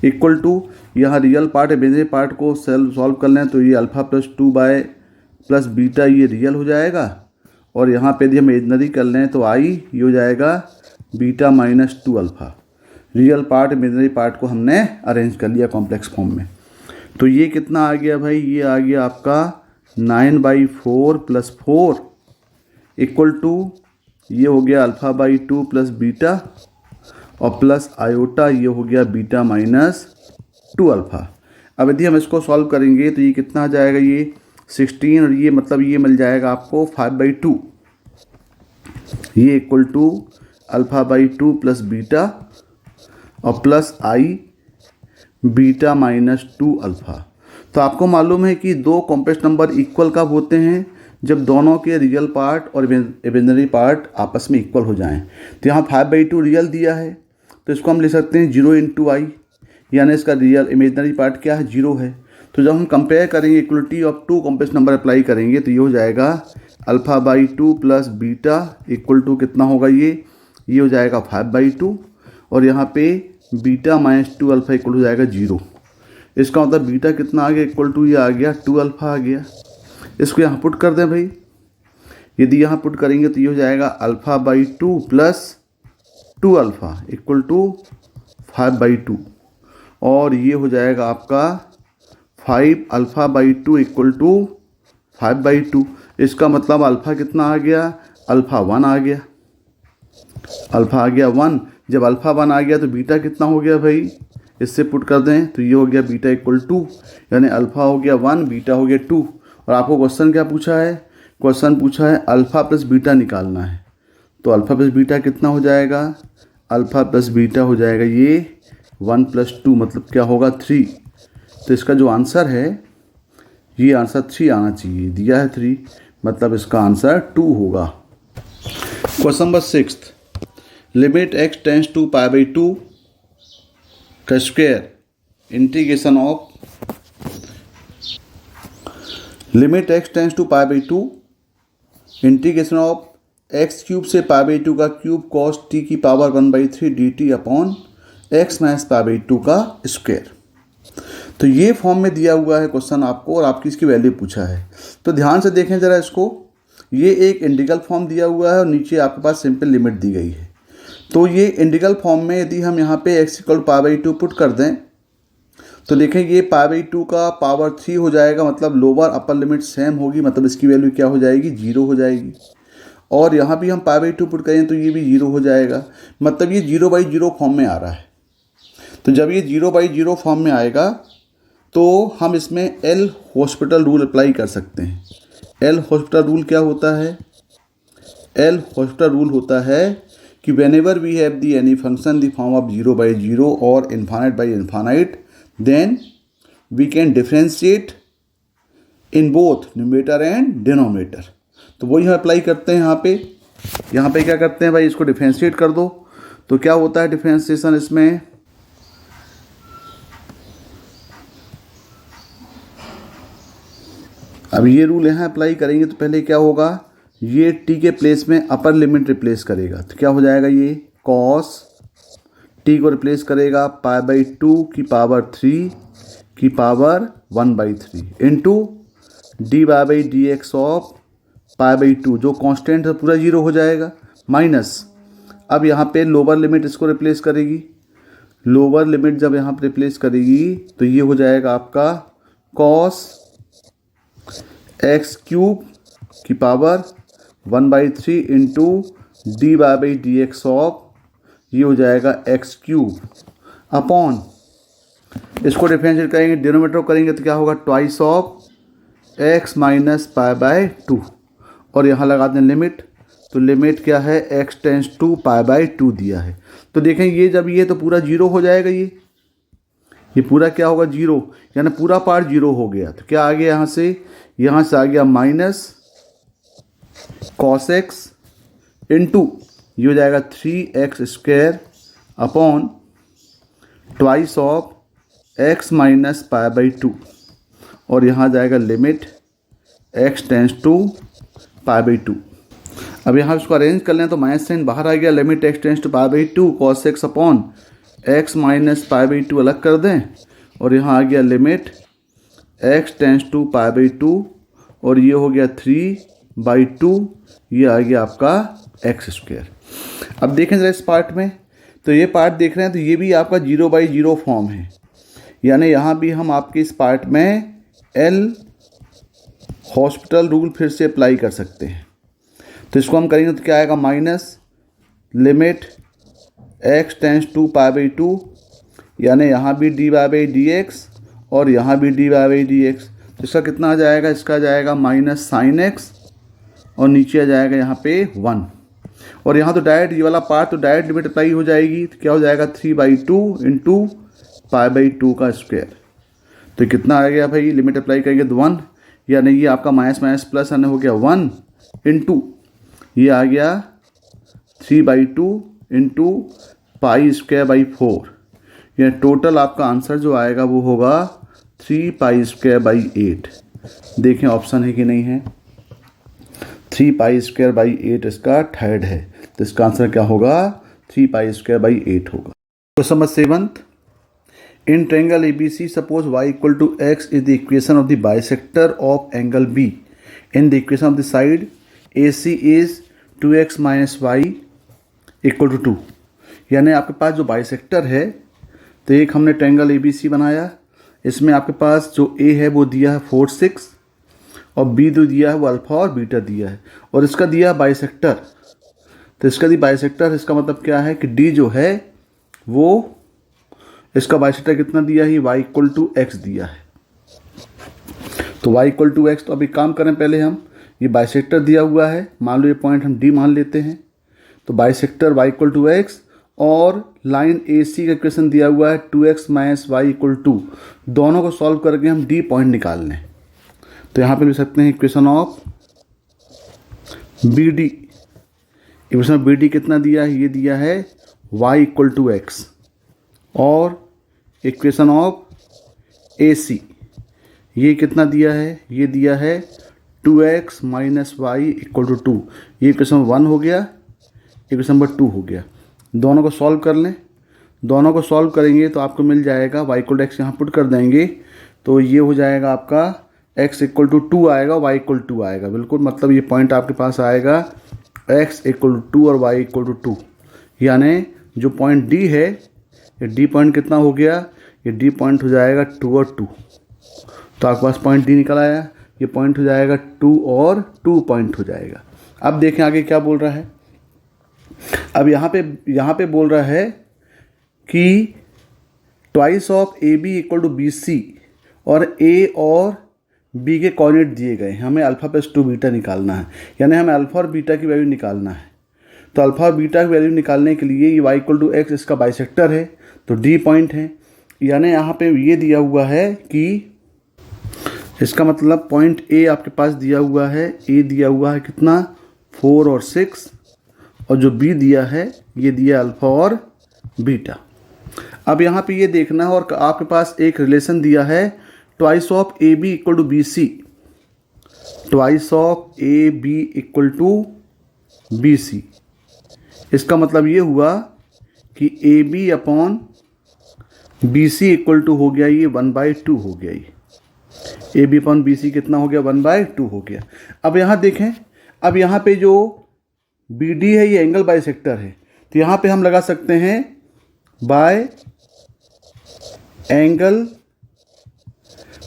इक्वल टू, यहाँ रियल पार्ट इमेजिनरी पार्ट को सॉल्व कर लें तो ये अल्फा प्लस 2 प्लस बीटा ये रियल हो जाएगा, और यहाँ पे यदि हम इमेजिनरी कर लें तो आई ये हो जाएगा beta minus 2 alpha. Real part imaginary part को हमने अरेंज कर लिया कॉम्प्लेक्स फॉर्म में। तो ये कितना आ गया भाई, ये आ गया आपका 9/4 + 4 इक्वल टू ये हो गया α/2 प्लस बीटा और प्लस आयोटा ये हो गया बीटा माइनस 2 अल्फ़ा। अब यदि हम इसको सॉल्व करेंगे तो ये कितना आ जाएगा, ये 16 और ये मतलब ये मिल जाएगा आपको 5/2, ये इक्वल टू α/2 प्लस बीटा और प्लस आई बीटा माइनस 2 अल्फ़ा। तो आपको मालूम है कि दो कॉम्प्लेक्स नंबर इक्वल कब होते हैं, जब दोनों के रियल पार्ट और इमेजिनरी पार्ट आपस में इक्वल हो जाएं। तो यहाँ 5/2 रियल दिया है तो इसको हम ले सकते हैं 0 × i, यानी इसका रियल इमेजिनरी पार्ट क्या है, 0 है। तो जब हम कंपेयर करेंगे equality of 2 complex number apply करेंगे तो ये हो जाएगा α/2 प्लस बीटा इक्वल टू कितना होगा, ये हो जाएगा 5/2 और यहाँ पे बीटा माइनस 2 अल्फ़ा इक्वल हो जाएगा 0। इसका मतलब बीटा कितना आ गया, इक्वल टू ये आ गया 2 अल्फ़ा आ गया। इसको यहाँ पुट कर दें भाई, यदि यहाँ पुट करेंगे तो ये हो जाएगा α/2 प्लस 2 अल्फ़ा इक्वल टू 5/2 और ये हो जाएगा आपका 5 α/2 इक्वल टू 5/2। इसका मतलब अल्फ़ा कितना आ गया, अल्फ़ा 1 आ गया, अल्फ़ा आ गया 1। जब अल्फ़ा 1 आ गया तो बीटा कितना हो गया भाई, इससे पुट कर दें तो ये हो गया बीटा इक्वल टू, यानी अल्फ़ा हो गया 1 बीटा हो गया 2। और आपको क्वेश्चन क्या पूछा है, क्वेश्चन पूछा है अल्फ़ा प्लस बीटा निकालना है। तो अल्फ़ा प्लस बीटा कितना हो जाएगा, अल्फ़ा प्लस बीटा हो जाएगा ये 1 + 2 मतलब क्या होगा 3। तो इसका जो आंसर है ये आंसर 3 आना चाहिए, दिया है 3, मतलब इसका आंसर 2 होगा। Question number 6, limit x tends to pi by 2 का square integration of limit x tends to pi by 2 integration of X cube से पाई बाई 2 का क्यूब कॉस t की power 1/3 dt upon x minus pi by 2 का square. तो ये form में दिया हुआ है क्वेश्चन आपको, और आपकी इसकी वैल्यू पूछा है। तो ध्यान से देखें ज़रा इसको, ये एक इंटीग्रल फॉर्म दिया हुआ है और नीचे आपके पास सिंपल लिमिट दी गई है। तो ये इंटीग्रल फॉर्म में यदि हम यहाँ पे x equal pi by 2 put कर दें तो देखें ये पाई बाई 2 का पावर 3 हो जाएगा, मतलब लोअर अपर लिमिट सेम होगी, मतलब इसकी वैल्यू क्या हो जाएगी, 0 हो जाएगी। और यहाँ भी हम पाई बाई 2 पुट करें तो ये भी 0 हो जाएगा, मतलब ये 0/0 फॉर्म में आ रहा है। तो जब ये 0/0 फॉर्म में आएगा तो हम इसमें एल हॉस्पिटल रूल अप्लाई कर सकते हैं। एल हॉस्पिटल रूल क्या होता है? एल हॉस्पिटल रूल होता है कि whenever we have the any function the form of 0/0 और infinite then we can differentiate in both numerator and denominator. तो वही हम अप्लाई करते हैं यहाँ पे क्या करते हैं भाई, इसको डिफ्रेंशिएट कर दो। तो क्या होता है डिफ्रेंशिएशन इसमें, अब ये रूल यहाँ अप्लाई करेंगे तो पहले क्या होगा, ये t के प्लेस में अपर लिमिट रिप्लेस करेगा। तो क्या हो जाएगा, ये cos t को रिप्लेस करेगा पाई बाई 2 की पावर 3 की power 1/3 into D Y by D X of pi by 2, जो कांस्टेंट है पूरा 0 हो जाएगा, माइनस अब यहाँ पे लोअर लिमिट इसको रिप्लेस करेगी। लोअर लिमिट जब यहाँ पे रिप्लेस करेगी तो ये हो जाएगा आपका cos एक्स क्यूब की power 1/3 into D Y by D X of, ये हो जाएगा एक्स क्यूब अपॉन, इसको डिफरेंशिएट करेंगे, डिनोमिनेटर करेंगे तो क्या होगा, twice of X minus pi by 2, और यहाँ लगा दें लिमिट। तो लिमिट क्या है, X tends to pi by 2 दिया है। तो देखें ये जब ये तो पूरा 0 हो जाएगा, ये पूरा क्या होगा, 0, यानी पूरा पार्ट 0 हो गया। तो क्या आ गया यहाँ से आ गया माइनस कॉस एक्स इंटू ये हो जाएगा 3x square upon twice of X minus pi by 2, और यहाँ जाएगा limit x tends to pi by 2। अब यहाँ इसको अरेंज कर लें तो माइनस साइन बाहर आ गया, limit x tends to pi by 2 cos X upon X minus pi by 2 अलग कर दें, और यहाँ आ गया limit x tends to pi by 2, और ये हो गया 3/2, ये आ गया आपका एक्स स्क्वायर। अब देखें जरा इस पार्ट में, तो ये पार्ट देख रहे हैं तो ये भी आपका 0/0 फॉर्म है, यानी यहाँ भी हम आपके इस पार्ट में एल हॉस्पिटल रूल फिर से अप्लाई कर सकते हैं। तो इसको हम करेंगे तो क्या आएगा, minus limit X tends to pi by 2, यानी यहाँ भी D Y by D X और यहाँ भी D Y by D X. तो इसका कितना आ जाएगा, इसका आ जाएगा माइनस साइन एक्स, और नीचे आ जाएगा यहाँ पे 1, और यहाँ तो डायरेक्ट ये वाला पार्ट तो डायरेक्ट लिमिट अप्लाई हो जाएगी। तो क्या हो जाएगा, 3/2 इंटू पाई बाई 2 का स्क्वायर। तो कितना आ गया भाई, लिमिट अप्लाई करेंगे तो 1, यानी ये आपका माइनस माइनस प्लस आने हो गया 1 इंटू ये आ गया 3/2 इंटू पाई स्क्वायर बाई 4, यह टोटल आपका आंसर जो आएगा वो होगा 3 पाई स्क्वायर बाई 8। देखें ऑप्शन है कि नहीं है, 3 पाई स्क्वायर बाई 8 इसका थर्ड है। तो इसका आंसर क्या होगा, 3 पाई स्क्वायर बाई 8 होगा। Question number 7, in triangle ABC suppose y equal to x is the equation of the bisector of angle B in the equation of the side AC is 2x minus y equal to 2। यानी आपके पास जो bisector है, तो एक हमने triangle ABC बनाया, इसमें आपके पास जो A है वो दिया है 4 6 और B जो दिया है वो अल्फा और बीटा दिया है, और इसका दिया है बाइसेक्टर। तो इसका दी बाइसेक्टर, इसका मतलब क्या है कि D जो है वो, इसका बाइसेक्टर कितना दिया है, y इक्वल टू एक्स दिया है। तो y इक्वल टू एक्स, तो अभी काम करें पहले हम, ये बाइसेक्टर दिया हुआ है, मान लो ये पॉइंट हम D मान लेते हैं। तो bisector y equal to X, और लाइन AC का इक्वेशन दिया हुआ है 2x minus Y equal to, दोनों को सॉल्व करके हम D पॉइंट निकाल लें। तो यहाँ पे लिख सकते हैं equation of B D. Equation of B D कितना दिया है, ये दिया है y इक्वल टू एक्स, और इक्वेशन ऑफ ए सी ये कितना दिया है, ये दिया है 2x minus Y equal to 2। ये इक्वेशन 1 हो गया, इक्वेशन नंबर 2 हो गया। दोनों को सॉल्व कर लें। दोनों को सॉल्व करेंगे तो आपको मिल जाएगा y इक्वल टू एक्स, यहाँ पुट कर देंगे तो ये हो जाएगा आपका x इक्वल टू 2 आएगा, y इक्वल टू 2 आएगा। बिल्कुल, मतलब ये पॉइंट आपके पास आएगा x इक्वल टू 2 और y इक्वल टू 2, यानी जो पॉइंट D है, ये D पॉइंट कितना हो गया, ये D पॉइंट हो जाएगा 2 और 2। तो आपके पास पॉइंट D निकल आया, ये पॉइंट हो जाएगा 2 और 2 पॉइंट हो जाएगा। अब देखें आगे क्या बोल रहा है। अब यहाँ पे बोल रहा है कि twice of A B equal to B C, और ए और बी के कोऑर्डिनेट दिए गए हैं, हमें अल्फ़ा प्लस 2 बीटा निकालना है, यानी हमें अल्फ़ा और बीटा की वैल्यू निकालना है। तो अल्फ़ा और बीटा की वैल्यू निकालने के लिए ये y इक्वल टू एक्स इसका बाइसेक्टर है, तो D पॉइंट है, यानी यहाँ पे ये दिया हुआ है कि इसका मतलब पॉइंट A आपके पास दिया हुआ है, A दिया हुआ है कितना 4 और 6, और जो B दिया है ये दिया अल्फ़ा और बीटा। अब यहाँ पे ये देखना है, और आपके पास एक रिलेशन दिया है twice of A B equal to B C, twice of A B equal to B C. इसका मतलब ये हुआ कि A B upon B C equal to हो गया ये 1/2 हो गया, ये A B upon B C कितना हो गया 1/2 हो गया। अब यहाँ देखें, अब यहाँ पे जो बी डी है ये एंगल बाइसेक्टर है, तो यहाँ पे हम लगा सकते हैं बाय एंगल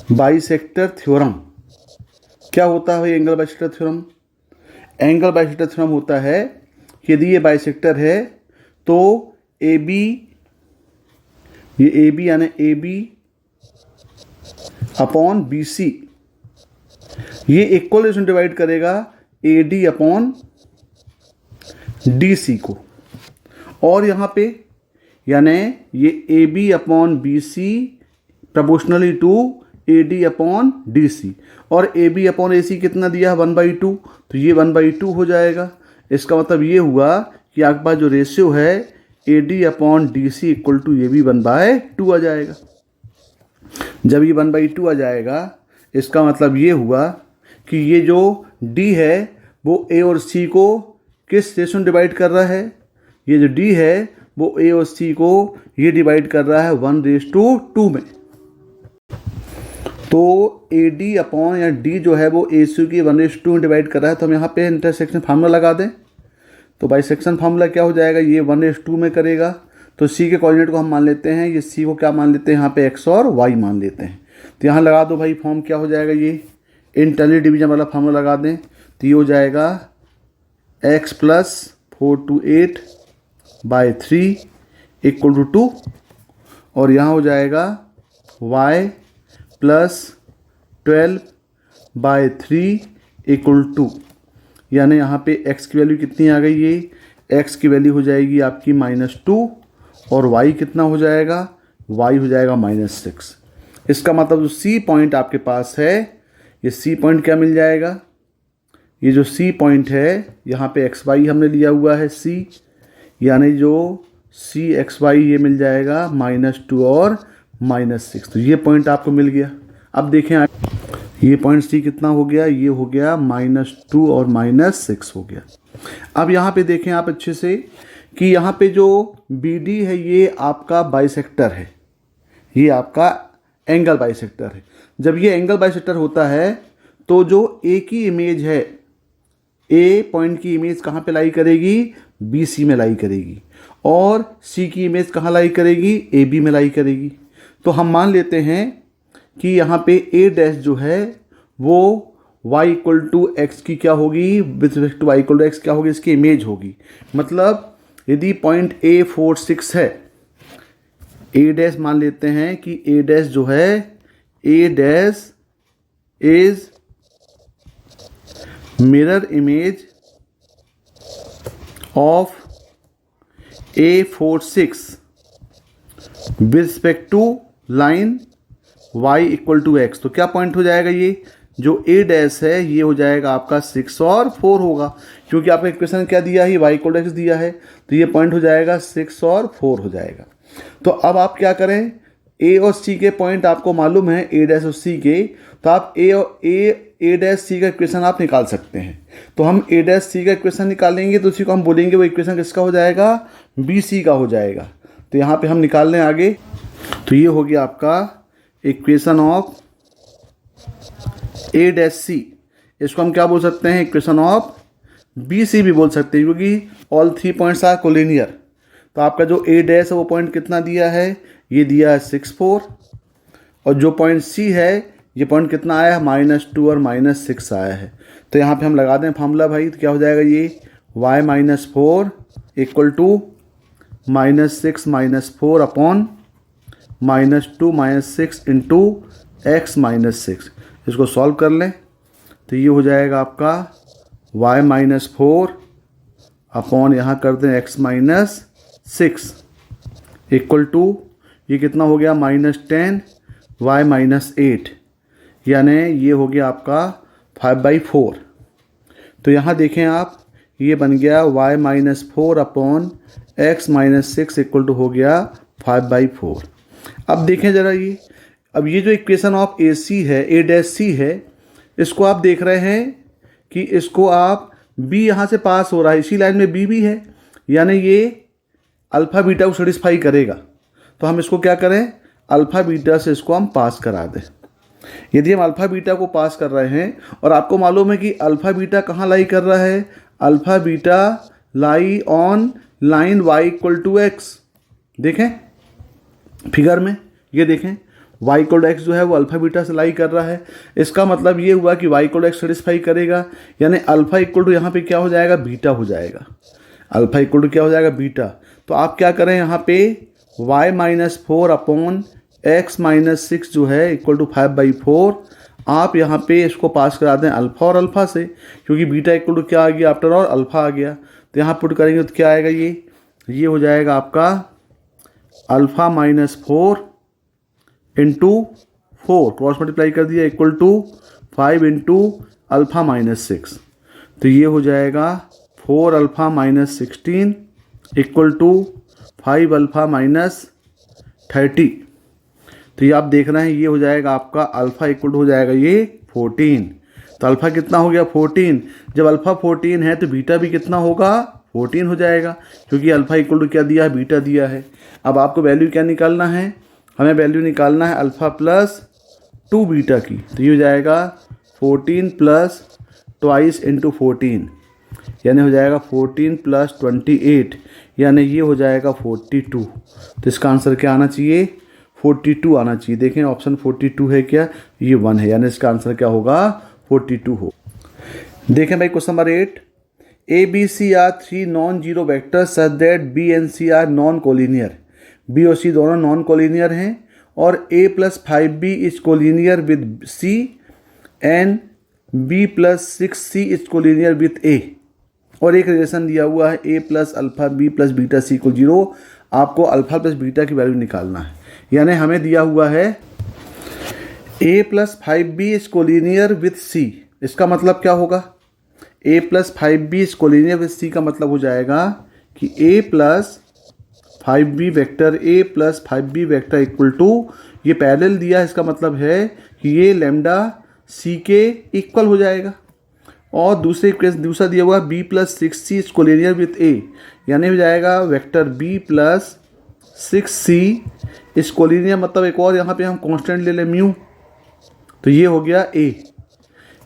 बाइसेक्टर थ्योरम। क्या होता है angle bisector theorem? Angle bisector theorem होता है कि यदि ये बाइसेक्टर है तो ए बी, ये ए बी यानी A B upon B C, ये इक्वल रेशन डिवाइड करेगा A D upon D C को, और यहाँ पे यानी ये A B upon B C proportionally to A D upon D C, और ए बी अपॉन ए सी कितना दिया है 1/2, तो ये 1/2 हो जाएगा। इसका मतलब ये हुआ कि आपके पास जो रेशियो है A D upon D C equal to ये भी 1/2 आ जाएगा। जब ये 1/2 आ जाएगा, इसका मतलब ये हुआ कि ये जो डी है वो ए और सी को किस रेशियो में डिवाइड कर रहा है, ये जो डी है वो ए और सी को ये डिवाइड कर रहा है 1/2 में। तो ए डी अपॉन या डी जो है वो ए सी की 1/2 में डिवाइड कर रहा है, तो हम यहाँ पे इंटरसेक्शन फार्मूला लगा दें। तो बाइसेक्शन फार्मूला क्या हो जाएगा, ये 1/2 में करेगा, तो सी के कोऑर्डिनेट को हम मान लेते हैं, ये सी को क्या मान लेते हैं यहाँ पे एक्स और वाई मान लेते हैं। तो यहाँ लगा दो भाई, फॉर्म क्या हो जाएगा, ये इंटरनल डिवीजन वाला फार्मूला लगा दें, तो ये हो जाएगा x प्लस 4/8/3 इक्वल टू 2, और यहाँ हो जाएगा y प्लस 12/3 इक्वल टू, यानी यहाँ पे x की वैल्यू कितनी आ गई, ये x की वैल्यू हो जाएगी आपकी -2, और y कितना हो जाएगा, y हो जाएगा -6। इसका मतलब जो c पॉइंट आपके पास है, ये c पॉइंट क्या मिल जाएगा, ये जो c पॉइंट है यहाँ पे x y हमने लिया हुआ है c, यानी जो c x y ये मिल जाएगा -2 और -6। तो ये पॉइंट आपको मिल गया। अब देखें ये पॉइंट c कितना हो गया, ये हो गया -2 और -6 हो गया। अब यहाँ पे देखें आप अच्छे से कि यहाँ पे जो बी डी है ये आपका बाइसेक्टर है, ये आपका एंगल बाइसेक्टर है। जब ये एंगल बाइसेक्टर होता है तो जो ए की इमेज है, ए पॉइंट की इमेज कहाँ पे लाई करेगी, बी सी में लाई करेगी, और सी की इमेज कहाँ लाई करेगी, ए बी में लाई करेगी। तो हम मान लेते हैं कि यहाँ पे ए डैश जो है वो y इक्वल टू एक्स की क्या होगी, with respect to y equal to X क्या होगी, इसकी इमेज होगी। मतलब यदि पॉइंट A 4 6 है, ए डैश मान लेते हैं कि ए डैश जो है, A dash is mirror image of A4 6 with respect to line y equal to X. तो क्या पॉइंट हो जाएगा, ये जो ए डैश है ये हो जाएगा आपका 6 और 4 होगा, क्योंकि आपका इक्वेशन क्या दिया है, वाई इक्वल एक्स दिया है, तो ये पॉइंट हो जाएगा 6 और 4 हो जाएगा। तो अब आप क्या करें, ए और सी के पॉइंट आपको मालूम है, ए डैश और सी के, तो आप ए डैश सी का इक्वेशन आप निकाल सकते हैं। तो हम ए डैश सी का इक्वेशन निकालेंगे तो उसी को हम बोलेंगे वो इक्वेशन किसका हो जाएगा, बी सी का हो जाएगा। तो यहाँ पे हम निकाल लें आगे, तो ये हो गया आपका equation of A dash C. इसको हम क्या बोल सकते हैं, इक्वेशन ऑफ बी सी भी बोल सकते हैं, क्योंकि ऑल 3 पॉइंट्स आर कोलिनियर। तो आपका जो ए डैश है वो पॉइंट कितना दिया है, ये दिया है 6 4, और जो पॉइंट सी है ये पॉइंट कितना आया है, -2 और -6 आया है। तो यहाँ पे हम लगा दें फार्मूला भाई, तो क्या हो जाएगा ये y - 4 equal to -6 - 4 upon -2 - 6 into x - 6। इसको सॉल्व कर लें तो ये हो जाएगा आपका y - 4 अपॉन यहाँ कर दें x - 6 इक्वल टू ये कितना हो गया -10 y - 8, यानी ये हो गया आपका 5/4। तो यहाँ देखें आप, ये बन गया y - 4 upon x - 6 equal to हो गया 5/4। अब देखें ज़रा ये, अब ये जो इक्वेशन ऑफ ए सी है, ए डैश सी है, इसको आप देख रहे हैं कि इसको आप बी यहाँ से पास हो रहा है, इसी लाइन में बी भी है, यानी ये अल्फ़ा बीटा को सेटिस्फाई करेगा। तो हम इसको क्या करें, अल्फ़ा बीटा से इसको हम पास करा दें। यदि हम अल्फ़ा बीटा को पास कर रहे हैं, और आपको मालूम है कि अल्फ़ा बीटा कहाँ लाई कर रहा है, alpha beta lie on line y = x। देखें फिगर में, ये देखें y = x जो है वो अल्फ़ा बीटा से लाई कर रहा है। इसका मतलब ये हुआ कि y = x सेटिस्फाई करेगा, यानी अल्फ़ा इक्वल टू यहाँ पे क्या हो जाएगा, बीटा हो जाएगा। अल्फ़ा इक्वल टू क्या हो जाएगा, बीटा। तो आप क्या करें, यहाँ पे y - 4 अपॉन x - 6 जो है इक्वल टू 5/4, आप यहाँ पे इसको पास करा दें अल्फ़ा और अल्फ़ा से, क्योंकि बीटा इक्वल टू क्या आ गया, आफ्टर ऑल अल्फ़ा आ गया। तो यहाँ पुट करेंगे तो क्या आएगा, ये हो जाएगा आपका अल्फ़ा - 4 इंटू 4 क्रॉस मल्टीप्लाई कर दिया इक्वल टू 5 इंटू अल्फ़ा - 6। तो ये हो जाएगा 4 अल्फ़ा - 16 इक्वल टू 5 अल्फ़ा - 30। तो ये आप देख रहे हैं, ये हो जाएगा आपका अल्फ़ा इक्वल टू हो जाएगा ये 14। तो अल्फ़ा कितना हो गया, 14। जब अल्फ़ा 14 है तो बीटा भी कितना होगा, 14 हो जाएगा, क्योंकि अल्फ़ा इक्वल टू क्या दिया है, बीटा दिया है। अब आपको वैल्यू क्या निकालना है, हमें वैल्यू निकालना है अल्फ़ा प्लस 2 बीटा की। तो ये हो जाएगा 14 प्लस ट्वाइस इंटू 14, यानी हो जाएगा 14 + 28, यानी ये हो जाएगा 42। तो इसका आंसर क्या आना चाहिए, 42 आना चाहिए। देखें ऑप्शन 42 है क्या, ये 1 है, यानी इसका आंसर क्या होगा, 42 हो। देखें भाई question number 8, A B C are 3 non-zero vectors such that B and C are non collinear. B और सी दोनों नॉन कोलिनियर हैं, और a + 5b is collinear with c and b + 6c is collinear with a। और एक relation दिया हुआ है a + alpha b + beta c = 0। आपको अल्फ़ा + बीटा की वैल्यू निकालना है, यानी हमें दिया हुआ है a + 5b is collinear with c। इसका मतलब क्या होगा, a + 5b is collinear with c का मतलब हो जाएगा कि a + 5b vector equal to, ये पैरेलल दिया है, इसका मतलब है कि ये लैम्डा c के इक्वल हो जाएगा। और दूसरा दिया हुआ b + 6c is collinear with a, यानी हो जाएगा vector b + 6c is collinear, मतलब एक और यहाँ पे हम कांस्टेंट ले लें म्यू, तो ये हो गया a,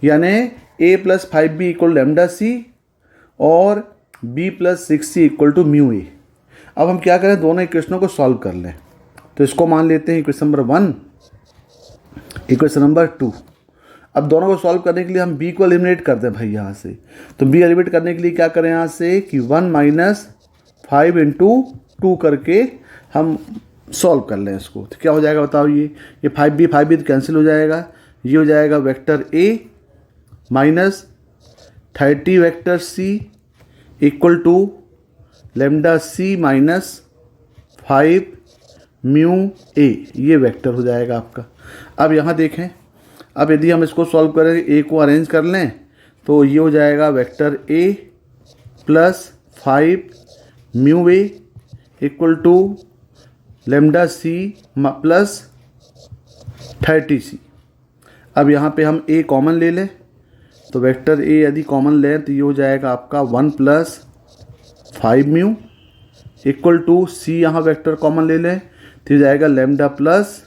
यानी a + 5b = लैम्डा c और b + 6c = म्यू a। अब हम क्या करें, दोनों इक्वेशनों को सॉल्व कर लें। तो इसको मान लेते हैं इक्वेशन नंबर 1, इक्वेशन नंबर 2। अब दोनों को सॉल्व करने के लिए हम b को एलिमिनेट कर दें भाई यहाँ से। तो b एलिमिनेट करने के लिए क्या करें यहाँ से कि 1 - 5 × 2 करके हम सॉल्व कर लें इसको। तो क्या हो जाएगा बताओ, ये 5b तो कैंसिल हो जाएगा, ये हो जाएगा vector a minus 30 vector c equal to lambda c - 5 mu a, ये वेक्टर हो जाएगा आपका। अब यहाँ देखें, अब यदि हम इसको सॉल्व करें, ए को अरेंज कर लें, तो ये हो जाएगा vector A plus 5 mu A equal to lambda C plus 30 C. अब यहाँ पे हम ए कॉमन ले लें, तो वेक्टर ए यदि कॉमन लें तो ये हो जाएगा आपका 1 प्लस 5 म्यू इक्वल टू सी, यहाँ वेक्टर कॉमन ले लें तो ये जाएगा लेमडा प्लस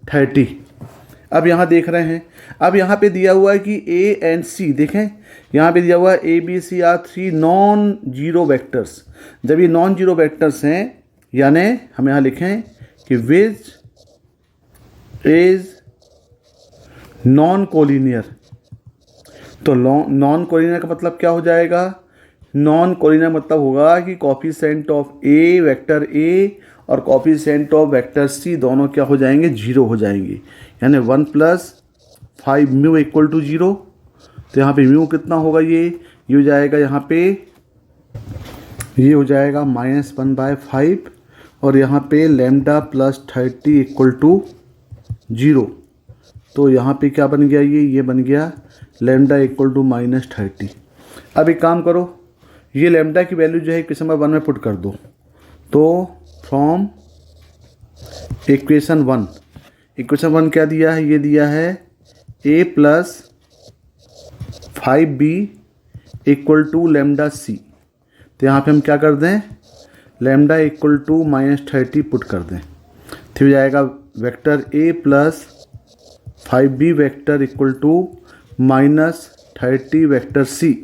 30। अब यहाँ देख रहे हैं, अब यहाँ पे दिया हुआ है कि ए एंड सी, देखें यहाँ पे दिया हुआ है A B C are 3 non zero vectors. जब ये नॉन जीरो वेक्टर्स हैं, यानी हम यहाँ लिखें कि विच इज नॉन कोलिनियर, तो नॉन कोलिनियर का मतलब क्या हो जाएगा? नॉन कोलिनियर मतलब होगा कि coefficient of A, vector A और कॉफिशिएंट ऑफ वेक्टर सी दोनों क्या हो जाएंगे? जीरो हो जाएंगे। यानी 1 प्लस 5 म्यू इक्वल टू 0। तो यहाँ पे म्यू कितना होगा? ये हो जाएगा यहाँ पे, ये हो जाएगा -1/5 और यहाँ पे लेमडा प्लस 30 इक्वल टू 0। तो यहाँ पे क्या बन गया? ये बन गया लेमडा इक्वल टू -30। अब एक काम करो, ये लेमडा की वैल्यू जो है इक्वेशन नंबर 1 में पुट कर दो। तो फ्रॉम इक्वेशन 1 क्या दिया है? ये दिया है a plus 5b equal to lambda C. तो यहाँ पे हम क्या कर दें? लेमडा इक्वल टू -30 पुट कर दें, तो हो जाएगा vector a plus 5b vector equal to -30 vector c,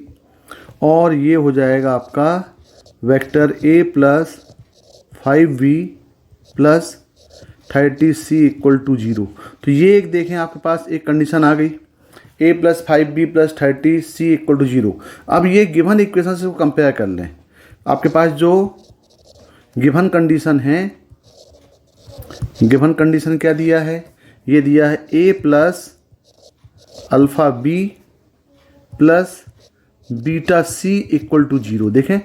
और ये हो जाएगा आपका vector a plus 5b plus 30c equal to 0। तो ये एक देखें, आपके पास एक कंडीशन आ गई, a plus 5b plus 30c equal to 0। अब ये गिवन इक्वेशन से कंपेयर कर लें। आपके पास जो गिवन कंडीशन है, गिवन कंडीशन क्या दिया है? ये दिया है a plus alpha b plus beta c equal to 0। देखें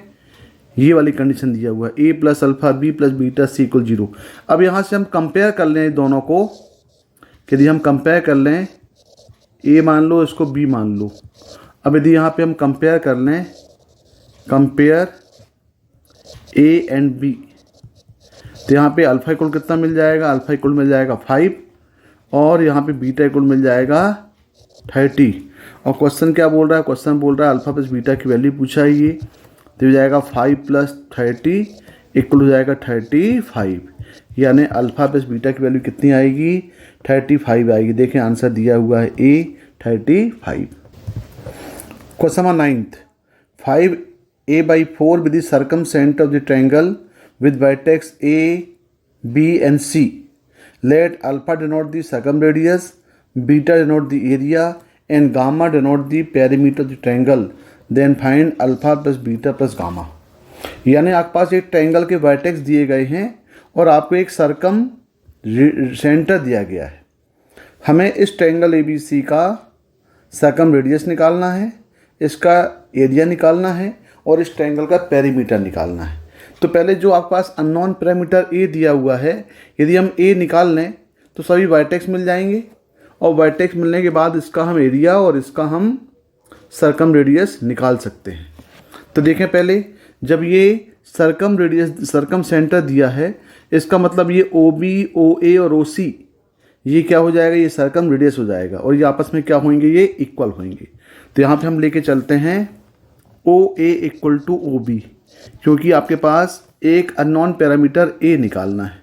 ये वाली कंडीशन दिया हुआ है, a plus alpha b plus beta c equal 0। अब यहाँ से हम कंपेयर कर लें दोनों को, यदि हम कंपेयर कर लें, a मान लो, इसको b मान लो। अब यदि यहाँ पे हम कंपेयर कर लें, कंपेयर a एंड b, तो यहाँ पे अल्फ़ा इक्वल कितना मिल जाएगा? अल्फ़ा इक्वल मिल जाएगा 5 और यहाँ पे बीटा इक्वल मिल जाएगा 30। और क्वेश्चन क्या बोल रहा है? क्वेश्चन बोल रहा है अल्फ़ा प्लस बीटा की वैल्यू पूछा है ये, तो हो जाएगा 5 प्लस 30 इक्वल हो जाएगा 35। यानी अल्फ़ा प्लस बीटा की वैल्यू कितनी आएगी? 35 आएगी। देखें आंसर दिया हुआ है a 35। Question number 9th, 5a/4 with the circumcentre of the triangle with vertex A, B and C. Let alpha denote the circumradius, beta denote the area and gamma denote the perimeter of the triangle. Then find alpha plus beta plus gamma. यानी आपके पास एक triangle के vertex दिए गए हैं और आपको एक सर्कम सेंटर दिया गया है। हमें इस ट्रायंगल ABC का सर्कम रेडियस निकालना है, इसका एरिया निकालना है और इस ट्रायंगल का पेरीमीटर निकालना है। तो पहले जो आपके पास अननोन पैरामीटर a दिया हुआ है, यदि हम a निकाल लें तो सभी वर्टेक्स मिल जाएंगे और वर्टेक्स मिलने के बाद इसका हम एरिया और इसका हम सर्कम रेडियस निकाल सकते हैं। तो देखें पहले, जब ये सर्कम रेडियस, सर्कम सेंटर दिया है, इसका मतलब ये OB, OA और OC ये क्या हो जाएगा? ये सर्कम रेडियस हो जाएगा और ये आपस में क्या होंगे? ये इक्वल होंगे। तो यहाँ पे हम लेके चलते हैं OA इक्वल टू OB, क्योंकि आपके पास एक अननोन पैरामीटर a निकालना है।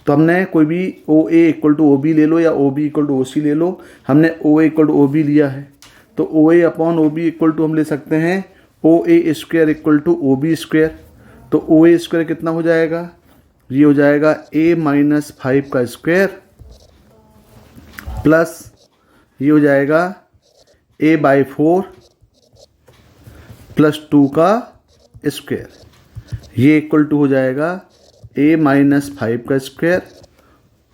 तो हमने कोई भी OA इक्वल टू OB ले लो या OB इक्वल टू OC ले लो, हमने OA इक्वल टू OB लिया है। तो OA upon OB equal to हम ले सकते हैं OA square equal to OB square. तो OA स्क्वायर कितना हो जाएगा? ये हो जाएगा a-5 का स्क्वायर प्लस ये हो जाएगा a/4 प्लस 2 का स्क्वायर। ये इक्वल टू हो जाएगा a-5 का स्क्वायर,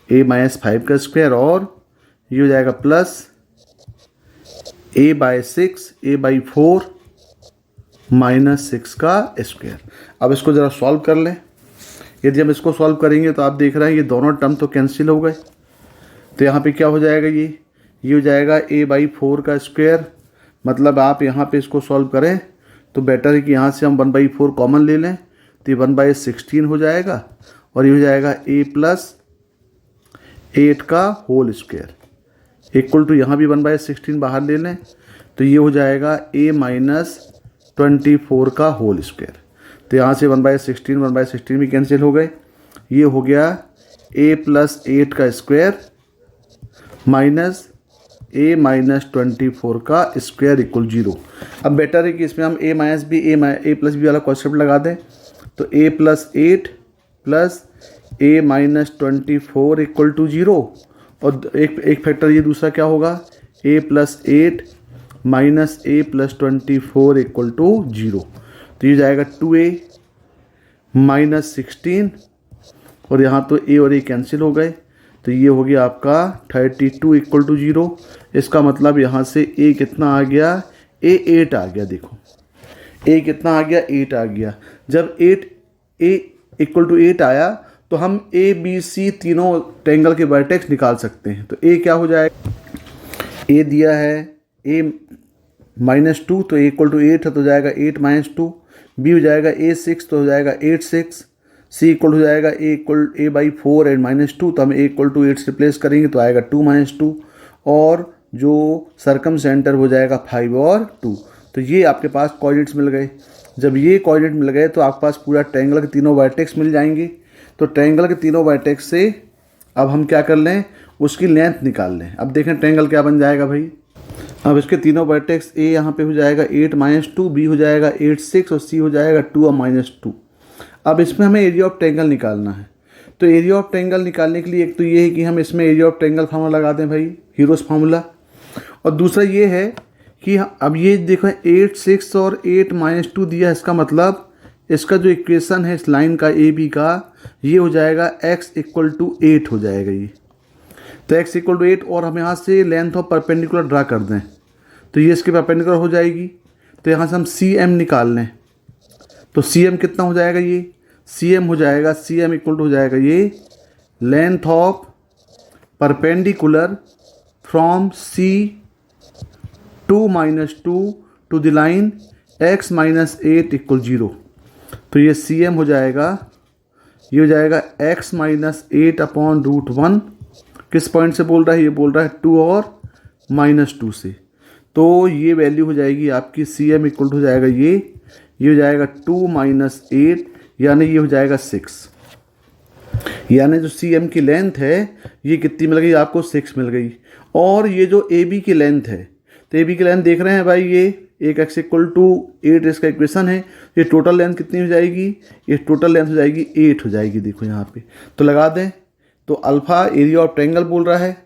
a-5 का स्क्वायर और ये हो जाएगा प्लस a/6, a/4 -6 का स्क्वायर। अब इसको ज़रा सॉल्व कर लें। यदि हम इसको सॉल्व करेंगे तो आप देख रहे हैं ये दोनों टर्म तो कैंसिल हो गए। तो यहाँ पे क्या हो जाएगा? ये हो जाएगा a/4 का स्क्वायर, मतलब आप यहाँ पे इसको सॉल्व करें तो बेटर है कि यहाँ से हम 1/4 कॉमन ले लें, तो ये 1/16 हो जाएगा और ये हो जाएगा a+8 का होल स्क्वायर इक्वल टू, यहाँ भी 1/16 बाहर ले लें तो ये हो जाएगा a-24 का होल स्क्वायर। तो यहाँ से 1/16 भी कैंसिल हो गए, ये हो गया a+8 का स्क्वायर माइनस a-24 का स्क्वायर इक्वल 0। अब बेटर है कि इसमें हम a+b वाला कॉन्सेप्ट लगा दें, तो a+8 plus a-24 equal to 0, और एक फैक्टर ये दूसरा क्या होगा, a+8 minus a+24 equal to 0। तो ये जाएगा 2a माइनस 16, और यहाँ तो a और a कैंसिल हो गए, तो ये हो गया आपका 32 इक्वल टू 0। इसका मतलब यहाँ से a कितना आ गया, a 8 आ गया। देखो a कितना आ गया, 8 आ गया। जब a इक्वल टू 8 आया तो हम a b c तीनों ट्रायंगल के वर्टेक्स निकाल सकते हैं। तो a क्या हो जाएगा, a दिया है a-2, तो a इक्वल टू 8 है तो जाएगा 8-2, b हो जाएगा a6 तो हो जाएगा 8-6, c इक्वल हो जाएगा a/4 एंड -2, तो हम a इक्वल टू 8 से रिप्लेस करेंगे तो आएगा 2-2, और जो सर्कम सेंटर हो जाएगा 5 और 2। तो ये आपके पास कोऑर्डिनेट्स मिल गए। जब ये कोऑर्डिनेट मिल गए तो आपके पास पूरा ट्रायंगल के तीनों वर्टेक्स मिल जाएंगे। तो ट्रायंगल के तीनों वर्टेक्स से अब हम क्या कर लें, उसकी लेंथ निकाल लें। अब देखें ट्रायंगल क्या बन जाएगा भाई। अब इसके तीनों वर्टेक्स a यहाँ पे हो जाएगा 8-2, b हो जाएगा 8-6 और c हो जाएगा 2 और -2। अब इसमें हमें एरिया ऑफ ट्रायंगल निकालना है। तो एरिया ऑफ ट्रायंगल निकालने के लिए एक तो ये है कि हम इसमें एरिया ऑफ ट्रायंगल फार्मूला लगा दें भाई, हीरोस फार्मूला, और दूसरा ये है कि अब ये देखो 8-6 और 8-2 दिया, इसका मतलब इसका जो इक्वेशन है इस लाइन का ए बी का, ये हो जाएगा x इक्वल टू 8 हो जाएगा ये। तो x इक्वल टू 8, और हम यहाँ से लेंथ ऑफ परपेंडिकुलर ड्रा कर दें तो ये इसके परपेंडिकुलर हो जाएगी। तो यहाँ से हम CM निकाल लें, तो CM कितना हो जाएगा, ये CM हो जाएगा, CM इक्वल टू हो जाएगा ये length of perpendicular from C to -2 to the line x -8 equal 0। तो ये CM हो जाएगा, ये हो जाएगा x -8/√1। किस पॉइंट से बोल रहा है, ये बोल रहा है 2 और -2 से। तो ये वैल्यू हो जाएगी आपकी CM इक्वल टू हो जाएगा ये हो जाएगा 2 - 8, यानी ये हो जाएगा 6। यानी जो CM की लेंथ है ये कितनी मिल गई आपको, 6 मिल गई। और ये जो AB की लेंथ है, तो AB की लेंथ देख रहे हैं भाई, ये एक x इक्वल टू 8 इसका इक्वेशन है। ये टोटल लेंथ कितनी हो जाएगी, ये टोटल लेंथ हो जाएगी 8 हो जाएगी। देखो यहाँ पे तो लगा दें, तो अल्फ़ा एरिया ऑफ ट्रायंगल बोल रहा है,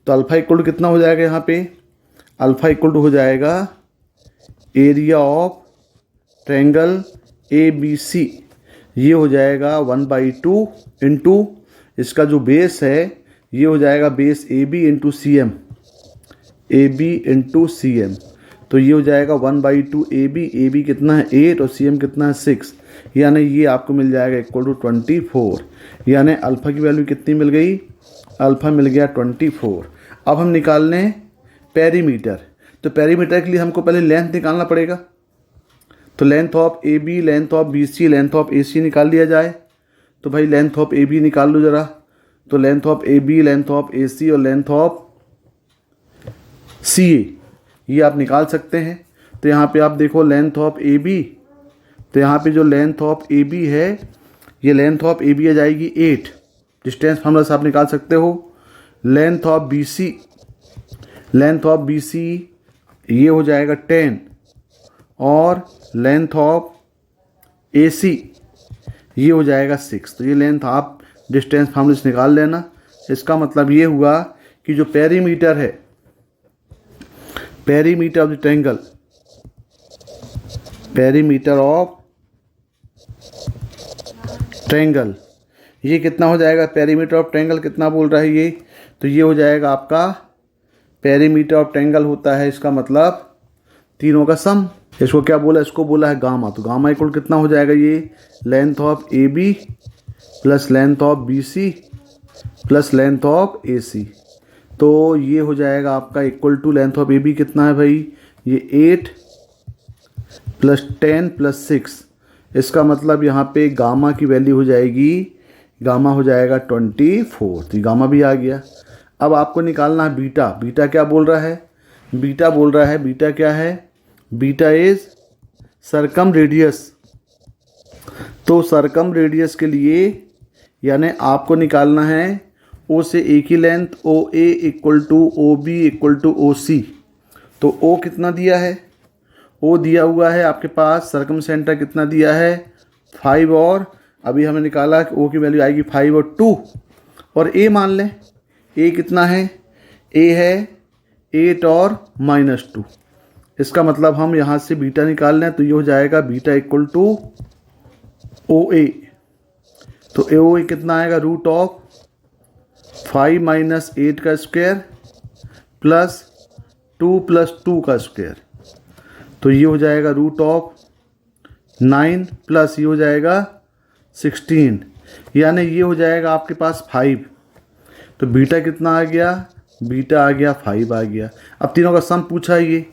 तो अल्फ़ा इक्वल टू कितना हो जाएगा, यहाँ पे अल्फ़ा इक्वल टू हो जाएगा एरिया ऑफ ट्रायंगल ABC, ये हो जाएगा 1/2 इंटू इसका जो बेस है ये हो जाएगा base AB into CM, AB into CM। तो ये हो जाएगा 1/2 AB कितना है 8 और CM कितना है 6, यानी ये आपको मिल जाएगा इक्वल टू 24। यानी अल्फ़ा की वैल्यू कितनी मिल गई, अल्फ़ा मिल गया 24। अब हम निकाल लें पेरीमीटर। तो पेरीमीटर के लिए हमको पहले लेंथ निकालना पड़ेगा। तो length of AB, length of BC, length of AC निकाल लिया जाए। तो भाई लेंथ ऑफ AB निकाल लो ज़रा। तो length of AB, length of AC और लेंथ ऑफ CA ये आप निकाल सकते हैं। तो यहाँ पे आप देखो लेंथ ऑफ AB, तो यहाँ पे जो लेंथ ऑफ AB है, ये लेंथ ऑफ AB आ जाएगी 8, डिस्टेंस फार्मूला से आप निकाल सकते हो। Length of BC, length of BC ये हो जाएगा 10, और लेंथ ऑफ AC ये हो जाएगा 6। तो ये लेंथ आप डिस्टेंस फार्मूले से निकाल लेना। इसका मतलब ये हुआ कि जो पेरीमीटर है, perimeter of the triangle, perimeter of triangle ये कितना हो जाएगा, पेरीमीटर ऑफ ट्रायंगल कितना बोल रहा है ये, तो ये हो जाएगा आपका पेरीमीटर ऑफ ट्रायंगल होता है, इसका मतलब तीनों का सम। इसको क्या बोला, इसको बोला है गामा। तो गामा इक्वल कितना हो जाएगा, ये length of AB plus length of BC प्लस लेंथ ऑफ AC। तो ये हो जाएगा आपका equal to length of A B कितना है भाई, ये 8 + 10 + 6, इसका मतलब यहाँ पे गामा की वैल्यू हो जाएगी, गामा हो जाएगा 24, तो गामा भी आ गया। अब आपको निकालना है बीटा। बीटा क्या बोल रहा है, बीटा बोल रहा है, बीटा क्या है, बीटा इज सरकम रेडियस। तो सरकम रेडियस के लिए यानी आपको निकालना है ओ से ए की length, O A equal to O B equal to O C. तो ओ कितना दिया है, ओ दिया हुआ है आपके पास, सरकम सेंटर कितना दिया है 5, और अभी हमने निकाला कि ओ की वैल्यू आएगी 5 और 2, और ए मान लें, ए कितना है, ए है 8 और -2। इसका मतलब हम यहाँ से बीटा निकाल लें तो ये हो जाएगा बीटा इक्वल टू ओ ए। तो ओ ए कितना आएगा, √5 - 8 का स्क्वायर प्लस 2 + 2 का स्क्वायर। तो ये हो जाएगा √9 प्लस ये हो जाएगा 16, यानी ये हो जाएगा आपके पास 5। तो बीटा कितना आ गया, बीटा आ गया 5 आ गया। अब तीनों का सम पूछा ये,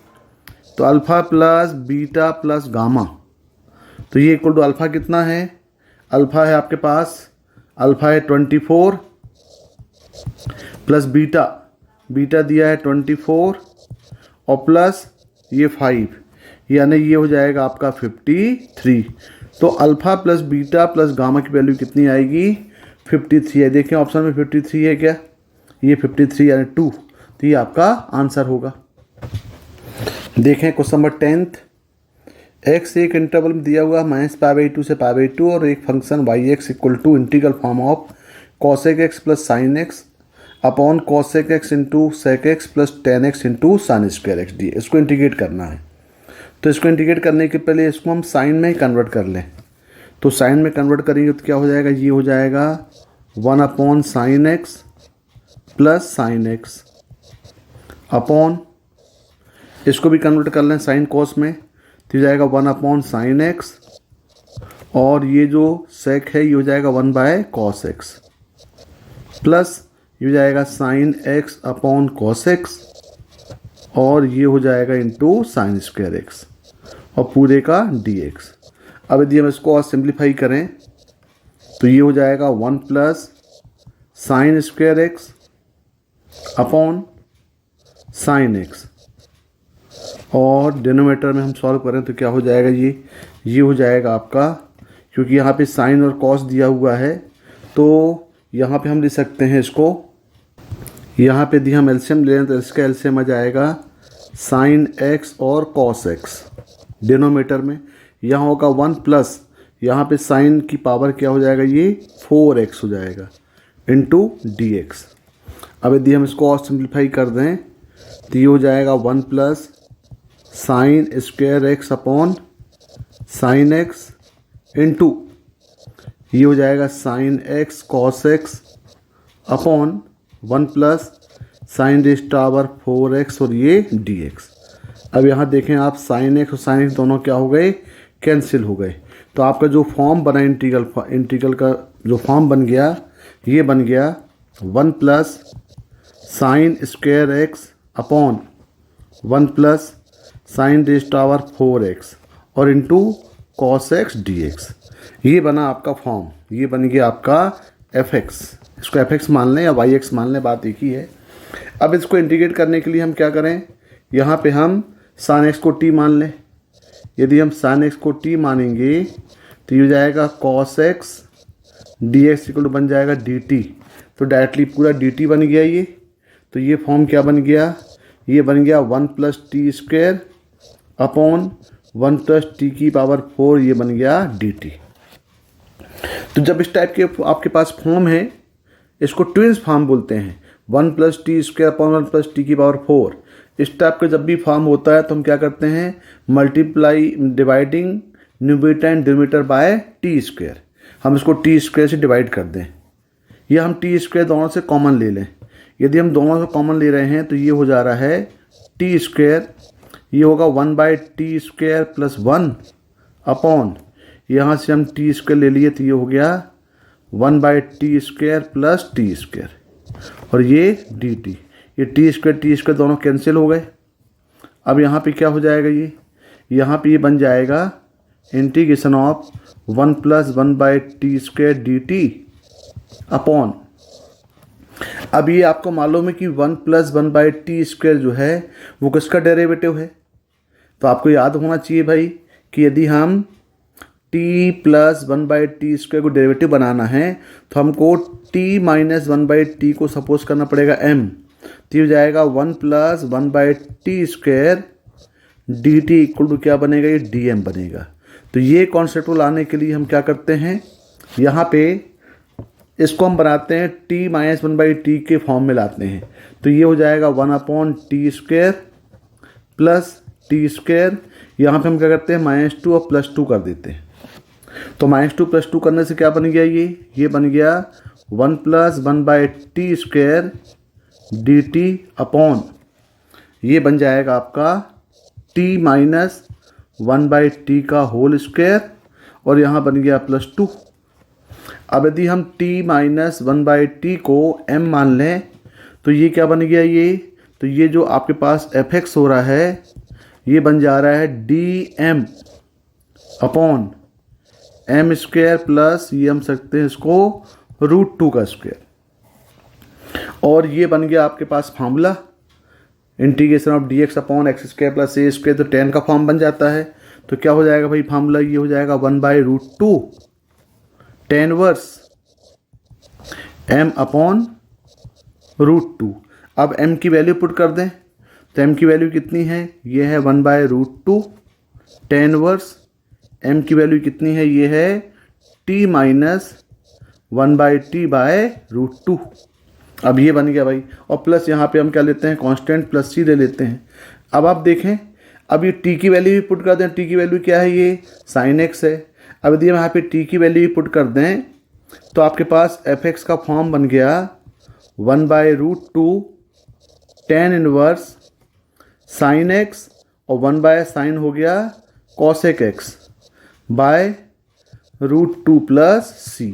तो alpha plus beta plus gamma, तो ये इक्वल टू अल्फ़ा कितना है, अल्फ़ा है आपके पास, अल्फ़ा है 24 प्लस बीटा, बीटा दिया है 24 और प्लस ये 5, यानी ये हो जाएगा आपका 53। तो alpha plus beta plus gamma की वैल्यू कितनी आएगी, 53 है। देखें ऑप्शन में 53 है क्या, ये 53 यानी 2, तो ये आपका आंसर होगा। देखें क्वेश्चन नंबर 10th, x एक इंटरवल में दिया हुआ -π/2 से π/2 और एक function y(x) equal to integral form of cosec x + sin x अपॉन cosec x इंटू sec x plus tan x इंटू sin स्क्वायर x डी। इसको इंटीग्रेट करना है, तो इसको इंटीग्रेट करने के पहले इसको हम साइन में ही कन्वर्ट कर लें। तो साइन में कन्वर्ट करेंगे तो क्या हो जाएगा, ये हो जाएगा 1/sin x plus sin x upon, इसको भी कन्वर्ट कर लें साइन कॉस में, तो ये जाएगा 1/sin x, और ये जो sec है ये हो जाएगा 1/cos x प्लस ये हो जाएगा sin x upon cos x, और ये हो जाएगा इंटू sin स्क्वायर x और पूरे का dx। अब यदि हम इसको और सिंप्लीफाई करें तो ये हो जाएगा 1 plus sin square x upon sin x, और डिनोमिनेटर में हम सॉल्व करें तो क्या हो जाएगा, ये हो जाएगा आपका, क्योंकि यहाँ पे साइन और कॉस दिया हुआ है तो यहाँ पे हम लिख सकते हैं इसको, यहाँ पे यदि हम एलसीएम ले लें तो इसका एलसीएम आ जाएगा sin x और cos x डिनोमिनेटर में, यहाँ होगा 1 प्लस यहाँ पे साइन की पावर क्या हो जाएगा, ये 4x हो जाएगा इंटू dx। अब यदि हम इसको और सिंप्लीफाई कर दें तो ये हो जाएगा 1 प्लस साइन स्क्वायर x अपॉन साइन x इंटू ये हो जाएगा साइन x cos x अपॉन 1 plus sine raise power 4x और ये dx। अब यहाँ देखें आप साइन x और साइन x दोनों क्या हो गए, कैंसिल हो गए। तो आपका जो फॉर्म बना इंटीग्रल का जो फॉर्म बन गया, ये बन गया 1 प्लस साइन स्क्वायर x अपॉन 1 plus sine raise power 4x और इंटू cos x dx। ये बना आपका फॉर्म, ये बन गया आपका fx। इसको fx मान लें या yx मान लें, बात एक ही है। अब इसको इंटीग्रेट करने के लिए हम क्या करें, यहाँ पे हम sin x को t मान लें। यदि हम sin x को t मानेंगे तो ये हो जाएगा cos x dx equal to बन जाएगा dt। तो डायरेक्टली पूरा dt बन गया ये। तो ये फॉर्म क्या बन गया, ये बन गया 1 plus T square upon 1 plus T की पावर 4, ये बन गया dt। तो जब इस टाइप के आपके पास फॉर्म है, इसको ट्विंस फॉर्म बोलते हैं, 1 plus T square upon 1 plus T की पावर 4। इस टाइप का जब भी फॉर्म होता है तो हम क्या करते हैं, multiply dividing numerator and denominator by T square. हम इसको टी स्क्वायर से डिवाइड कर दें, या हम टी स्क्वायर दोनों से कॉमन ले लें। यदि हम दोनों से कॉमन ले रहे हैं तो ये हो जा रहा है टी स्क्वायर, ये होगा 1/t स्क्वायर प्लस 1 अपॉन, यहाँ से हम टी स्क्वायर ले लिए तो ये हो गया 1/t square plus T square और ये dt। ये टी स्क्वायर दोनों कैंसिल हो गए। अब यहाँ पे क्या हो जाएगा, ये यहाँ पे ये बन जाएगा integration of 1 + 1/t² dt upon, अब ये आपको मालूम है कि 1 + 1/t² जो है वो किसका डेरिवेटिव है। तो आपको याद होना चाहिए भाई कि यदि हम t + 1/t² को डेरिवेटिव बनाना है तो हमको t - 1/t को सपोज करना पड़ेगा m, तो ये हो जाएगा 1 + 1/t² dt इक्वल टू क्या बनेगा, ये dm बनेगा। तो ये कॉन्सेप्ट को लाने के लिए हम क्या करते हैं, यहाँ पे इसको हम बनाते हैं t - 1/t के फॉर्म में लाते हैं। तो ये हो जाएगा 1/t² प्लस t², यहाँ पे हम क्या करते हैं -2 और +2 कर देते हैं। तो -2 +2 करने से क्या बन गया, ये बन गया 1 + 1/t² dt अपॉन, ये बन जाएगा आपका t - 1/t का होल स्क्वायर और यहाँ बन गया +2। अब यदि हम t - 1/t को m मान लें तो ये क्या बन गया, तो ये जो आपके पास fx हो रहा है ये बन जा रहा है dm अपॉन m² प्लस ये हम सकते हैं इसको √2 का स्क्वायर। और ये बन गया आपके पास formula integration of dx upon x² plus a², तो tan का फॉर्म बन जाता है। तो क्या हो जाएगा भाई फार्मूला, ये हो जाएगा 1/√2 tan वर्स m अपॉन √2। अब m की वैल्यू पुट कर दें तो m की वैल्यू कितनी है, ये है 1/√2 tan वर्स m की वैल्यू कितनी है, ये है t - 1/t/√2। अब ये बन गया भाई, और प्लस यहाँ पे हम क्या लेते हैं कांस्टेंट प्लस c ले लेते हैं। अब आप देखें, अब ये t की वैल्यू भी पुट कर दें, t की वैल्यू क्या है, ये sin x है। अब यदि हम यहाँ पे t की वैल्यू भी पुट कर दें तो आपके पास fx का फॉर्म बन गया 1/√2 tan इनवर्स sin x और 1/sin हो गया cosec x by √2 plus c।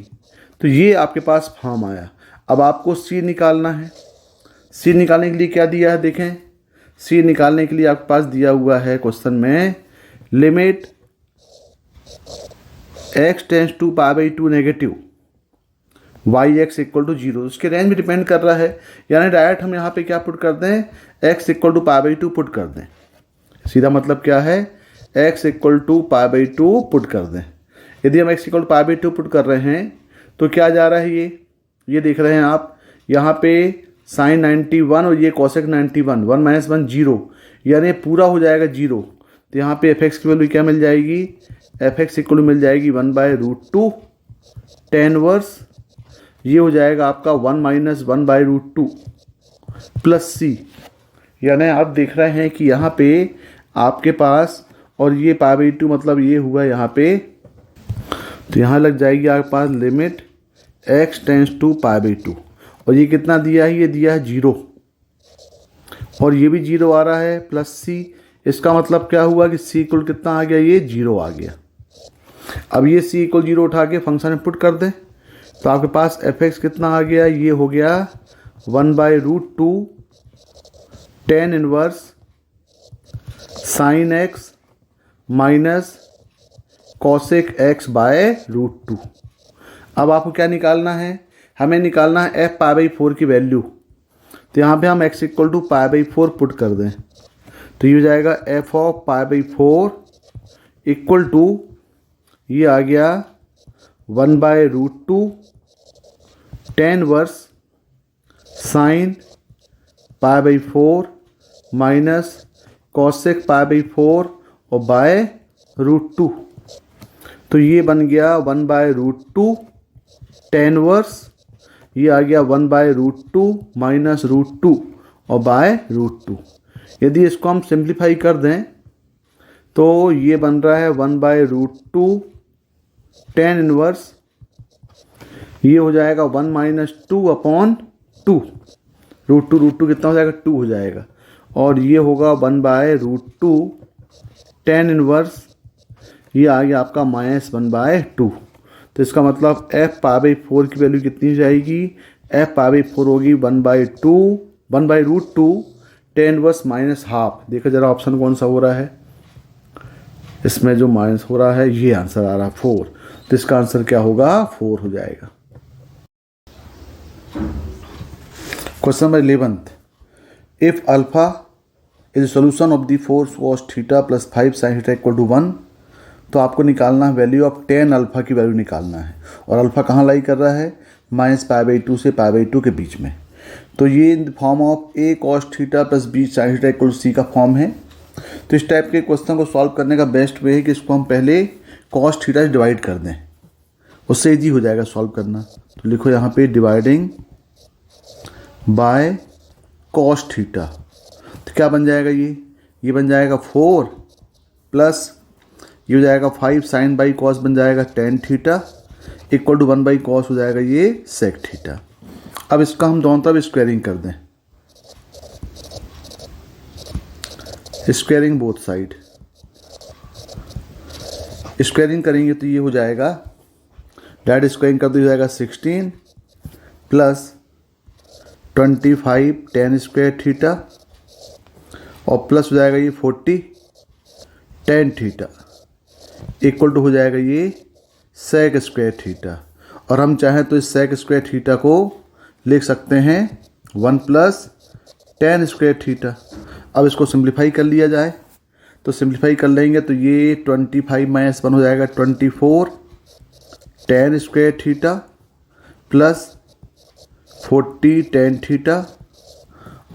तो ये आपके पास फॉर्म आया। अब आपको c निकालना है। c निकालने के लिए क्या दिया है, देखें c निकालने के लिए आपके पास दिया हुआ है क्वेश्चन में limit x tends to π/2 negative yx equal to 0, उसके रेंज में डिपेंड कर रहा है। यानी डायरेक्ट हम यहाँ पे क्या पुट कर दें, x इक्वल टू π/2 पुट कर दें। सीधा मतलब क्या है, x इक्वल टू π/2 पुट कर दें। यदि हम x इक्वल टू π/2 पुट कर रहे हैं तो क्या जा रहा है, ये देख रहे हैं आप, यहाँ पे sin 91 और ये cosec 91, 1 - 1 0, यानी पूरा हो जाएगा 0। तो यहाँ पे fx की वैल्यू क्या मिल जाएगी, fx इक्वल टू मिल जाएगी 1/√2 tan वर्स, ये हो जाएगा आपका 1 - 1/√2 प्लस c। यानी आप देख रहे हैं कि यहाँ पे आपके पास, और ये π/2 मतलब ये हुआ यहाँ पे, तो यहाँ लग जाएगी आपके पास लिमिट x टेंड्स टू π/2, और ये कितना दिया है, ये दिया है 0, और ये भी 0 आ रहा है प्लस c। इसका मतलब क्या हुआ कि c इक्वल कितना आ गया, ये 0 आ गया। अब ये c इक्वल 0 उठा के फंक्शन में पुट कर दें तो आपके पास fx कितना आ गया, ये हो गया 1/√2 tan inverse sin x minus cosec x by √2। अब आपको क्या निकालना है, हमें निकालना है f π/4 की वैल्यू। तो यहाँ पे हम x इक्वल टू π/4 पुट कर दें तो ये हो जाएगा f ऑफ π/4 इक्वल टू, ये आ गया 1/√2 tan वर्स sin π/4 माइनस cosec π/4 और बाय √2। तो ये बन गया 1/√2 tan वर्स, ये आ गया 1/√2 माइनस √2 और बाय √2। यदि इसको हम सिंप्लीफाई कर दें तो ये बन रहा है 1/√2 tan इनवर्स, ये हो जाएगा 1 - 2 अपॉन 2, √2 कितना हो जाएगा, 2 हो जाएगा, और ये होगा 1/√2 tan इनवर्स, ये आ गया आपका -1/2। तो इसका मतलब f π/4 की वैल्यू कितनी हो जाएगी, f π/4 होगी 1/2 1/√2 tan इनवर्स माइनस हाफ। देखो जरा ऑप्शन कौन सा हो रहा है, इसमें जो माइनस हो रहा है ये आंसर आ रहा है 4, तो इसका आंसर क्या होगा 4 हो जाएगा। Question number 11th, if alpha is solution of the 4 cos theta plus 5 sin theta equal to 1, तो आपको निकालना है वैल्यू ऑफ tan अल्फा की वैल्यू निकालना है, और अल्फा कहाँ लाई कर रहा है -π/2 से π/2 के बीच में। तो ये form of a cos theta plus b sin theta equal to c का फॉर्म है। तो इस टाइप के क्वेश्चन को सॉल्व करने का बेस्ट वे है कि इसको हम पहले cos थीटा से डिवाइड कर दें, उससे ईजी हो जाएगा सॉल्व करना। तो लिखो यहाँ पे डिवाइडिंग बाय cos थीटा, तो क्या बन जाएगा ये बन जाएगा 4 प्लस ये हो जाएगा 5 sin बाई cos बन जाएगा tan theta equal to 1/cos हो जाएगा ये sec थीटा। अब इसका हम दोनों तरफ स्क्वायरिंग कर दें, स्क्वायरिंग बोथ साइड, स्क्वायरिंग करेंगे तो ये हो जाएगा, डायरेक्ट स्क्वायरिंग कर दिया जाएगा 16 प्लस 25 tan स्क्वायर थीटा और प्लस हो जाएगा ये 40 tan थीटा इक्वल टू हो जाएगा ये sec स्क्वायर थीटा, और हम चाहें तो इस sec स्क्वायर थीटा को लिख सकते हैं 1 प्लस tan स्क्वायर थीटा। अब इसको सिंप्लीफाई कर लिया जाए, तो सिंप्लीफाई कर लेंगे तो ये 25 माइनस 1 हो जाएगा 24 tan square theta plus 40 tan theta,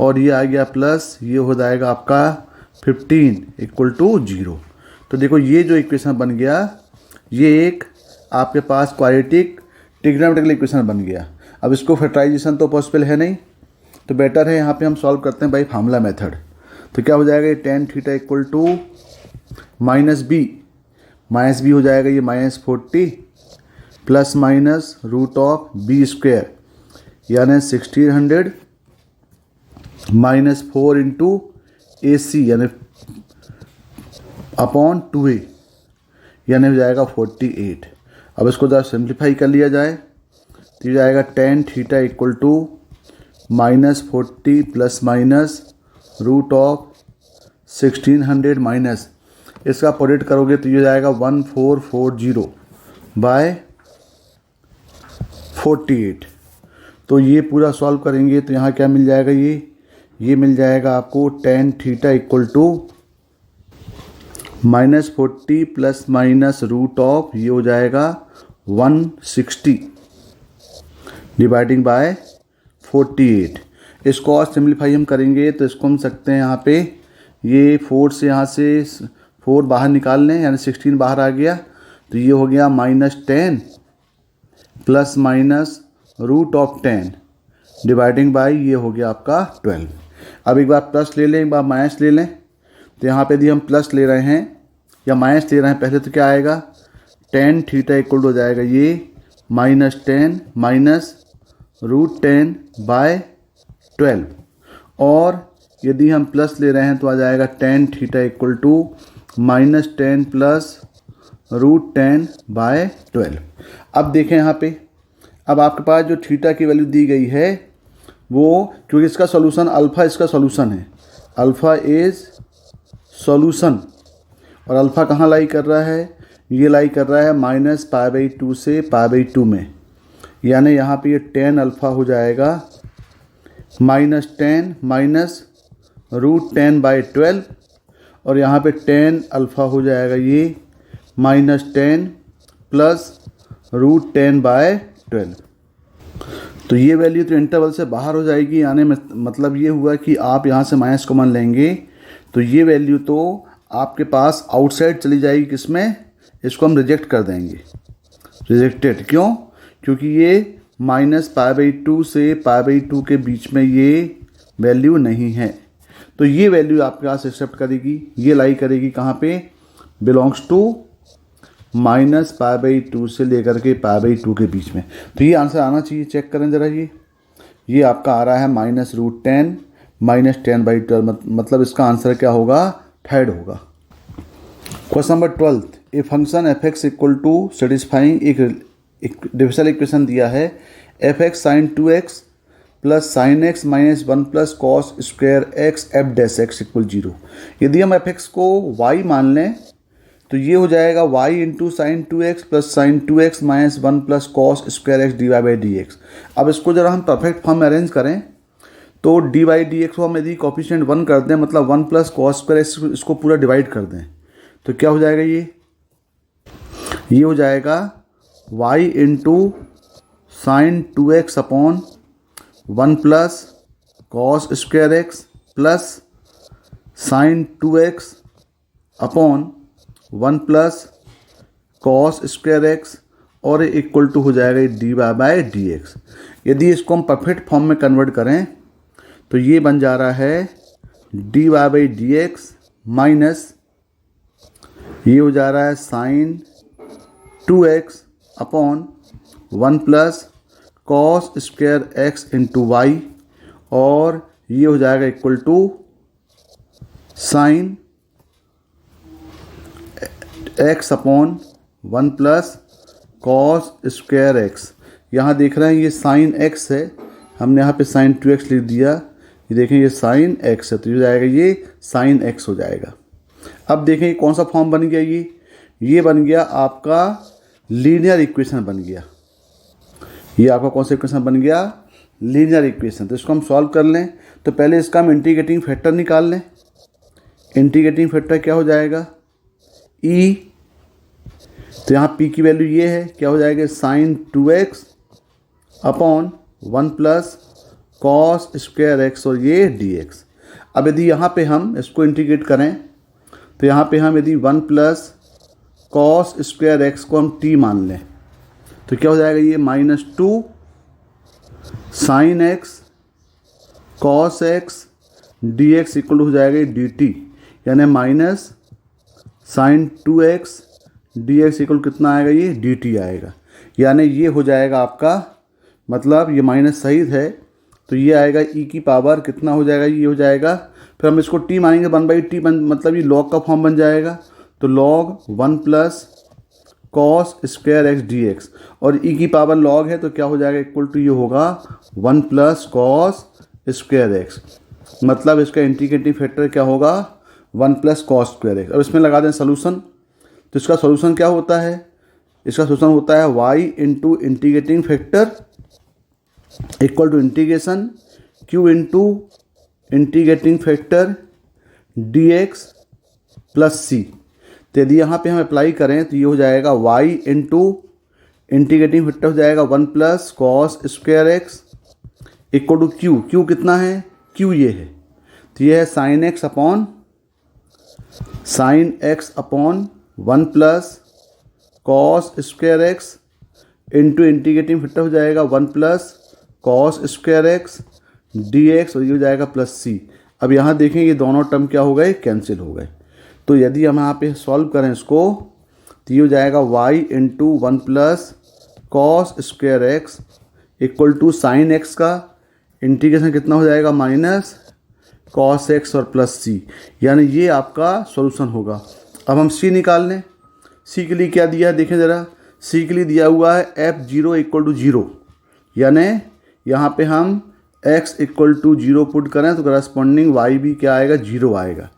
और ये आ गया प्लस ये हो जाएगा आपका 15 इक्वल टू 0। तो देखो ये जो इक्वेशन बन गया ये एक आपके पास क्वाड्रेटिक ट्रिग्नोमेट्रिकल इक्वेशन बन गया। अब इसको फैक्टराइजेशन तो पॉसिबल है नहीं, तो बेटर है यहाँ पे हम सॉल्व करते हैं बाई फार्मूला मेथड। तो क्या हो जाएगा ये tan theta equal to -b हो जाएगा ये -40 प्लस माइनस √b स्क्वायर यानी 1600 -4 इंटू AC यानी अपॉन 2a यानी हो जाएगा 48। अब इसको जरा सिंप्लीफाई कर लिया जाए तो ये जाएगा tan theta equal to -40 plus minus √1600 minus इसका प्रोडक्ट करोगे तो ये जाएगा 1440 बाय 48। तो ये पूरा सॉल्व करेंगे तो यहाँ क्या मिल जाएगा ये मिल जाएगा आपको tan theta equal to -40 plus minus ये हो जाएगा 160 डिवाइडिंग बाय 48। इसको और सिंप्लीफाई हम करेंगे तो इसको हम सकते हैं यहाँ पे ये 4 से यहाँ से 4 बाहर निकाल लें यानी 16 बाहर आ गया, तो ये हो गया -10 प्लस माइनस √10 डिवाइडिंग बाय ये हो गया आपका 12। अब एक बार प्लस ले लें एक बार माइनस ले लें, तो यहाँ पे यदि हम प्लस ले रहे हैं या माइनस ले रहे हैं पहले तो क्या आएगा tan थीटा इक्वल हो जाएगा ये -10 माइनस √10 बाय 12, और यदि हम प्लस ले रहे हैं तो आ जाएगा tan theta equal to -10 plus √10 by 12। अब देखें यहाँ पे, अब आपके पास जो थीटा की वैल्यू दी गई है वो क्योंकि इसका सॉल्यूशन अल्फ़ा इसका सॉल्यूशन है, अल्फ़ा इज़ सॉल्यूशन, और अल्फ़ा कहाँ लाई कर रहा है ये लाई कर रहा है -π/2 से π/2 में, यानी यहाँ पे ये tan अल्फ़ा हो जाएगा -10 माइनस √10 बाई 12, और यहाँ पे tan अल्फ़ा हो जाएगा ये -10 प्लस √10 बाय 12। तो ये वैल्यू तो इंटरवल से बाहर हो जाएगी, यानी मतलब ये हुआ कि आप यहाँ से माइनस कॉमन लेंगे तो ये वैल्यू तो आपके पास आउटसाइड चली जाएगी, किसमें इसको हम रिजेक्ट कर देंगे, रिजेक्टेड। क्यों? क्योंकि ये -π/2 से π/2 के बीच में ये वैल्यू नहीं है, तो ये वैल्यू आपके पास एक्सेप्ट करेगी, ये लाई करेगी कहाँ पे, बिलोंग्स टू -π/2 से लेकर के π/2 के बीच में। तो ये आंसर आना चाहिए, चेक करें ज़रा, ये आपका आ रहा है -√10 -10/12, मतलब इसका आंसर क्या होगा, थर्ड होगा। Question number 12, a function f(x) equal to satisfying एक डिफरेंशियल इक्वेशन दिया है f(x) sin 2x plus sine x minus 1 plus cos square x f dash x equal 0। यदि हम एफ एक्स को y मान लें तो ये हो जाएगा y into sine 2x plus sine 2x minus 1 plus cos square x d Y by D x. अब इसको जरा हम परफेक्ट फॉर्म में अरेंज करें तो डी वाई डी एक्स को हम यदि कोफिशिएंट 1 कर दें, मतलब 1 प्लस कॉस स्क्वायर एक्स, इसको पूरा डिवाइड कर दें तो क्या हो जाएगा, ये हो जाएगा y into sine 2x upon 1 plus cos square x plus sine 2x upon 1 plus cos square x और इक्वल टू हो जाएगा d Y by D x. यदि इसको हम परफेक्ट फॉर्म में कन्वर्ट करें तो ये बन जा रहा है d Y by D x minus ये हो जा रहा है sine 2x upon 1 plus cos square x into y और ये हो जाएगा equal to sine x upon 1 plus cos square x. यहाँ देख रहे हैं ये साइन एक्स है, हमने यहाँ पे साइन 2x लिख दिया, ये देखें ये साइन एक्स है तो ये हो जाएगा ये साइन एक्स हो जाएगा। अब देखें ये कौन सा फॉर्म बन गया, ये बन गया आपका लीनियर इक्वेशन बन गया। ये आपका कौन सा इक्वेशन बन गया, लीनियर इक्वेशन। तो इसको हम सॉल्व कर लें तो पहले इसका हम इंटीग्रेटिंग फैक्टर निकाल लें। इंटीग्रेटिंग फैक्टर क्या हो जाएगा, ई, तो यहाँ p की वैल्यू ये है, क्या हो जाएगा sine 2x upon 1 plus cos square x और ये dx। अब यदि यहाँ पे हम इसको इंटीग्रेट करें तो यहाँ पे हम यदि 1 प्लस कॉस स्क्वायर एक्स को हम t मान लें तो क्या हो जाएगा, ये -2 sine x cos x dx equal हो जाएगा dt, यानी minus sign 2x dx equal कितना आएगा, ये dt आएगा। यानी ये हो जाएगा आपका, मतलब ये माइनस सहित है तो ये आएगा e की पावर कितना हो जाएगा, ये हो जाएगा, फिर हम इसको t मानेंगे 1/t मतलब ये log का फॉर्म बन जाएगा तो log 1 plus cos square x dx और e की पावर log है तो क्या हो जाएगा, इक्वल टू ये होगा 1 प्लस कॉस स्क्वायर एक्स, मतलब इसका इंटीग्रेटिंग फैक्टर क्या होगा 1 प्लस कॉस स्क्वायर एक्स। अब इसमें लगा दें सोल्यूशन, तो इसका सोल्यूशन क्या होता है, इसका सोल्यूशन होता है y into integrating factor equal to integration q into integrating factor dx plus c। तो यदि यहाँ पे हम अप्लाई करें तो ये हो जाएगा y इंटू इंटीग्रेटिंग फैक्टर हो जाएगा 1 plus cos square x equal to q कितना है, q ये है, तो ये है sine x upon 1 plus cos square x into integrating factor हो जाएगा 1 plus cos square x dx और ये हो जाएगा प्लस c। अब यहाँ देखें ये दोनों टर्म क्या हो गए, कैंसिल हो गए। तो यदि हम यहाँ पे सॉल्व करें इसको तो ये हो जाएगा y into 1 plus cos square x equal to sine x का इंटीग्रेशन कितना हो जाएगा, माइनस कॉस एक्स और प्लस c, यानी ये आपका सॉल्यूशन होगा। अब हम c निकाल लें। c के लिए क्या दिया है देखें ज़रा, c के लिए दिया हुआ है f0 इक्वल टू 0, यानी यहाँ पे हम x इक्वल टू 0 पुट करें तो करस्पॉन्डिंग y भी क्या आएगा, 0 आएगा।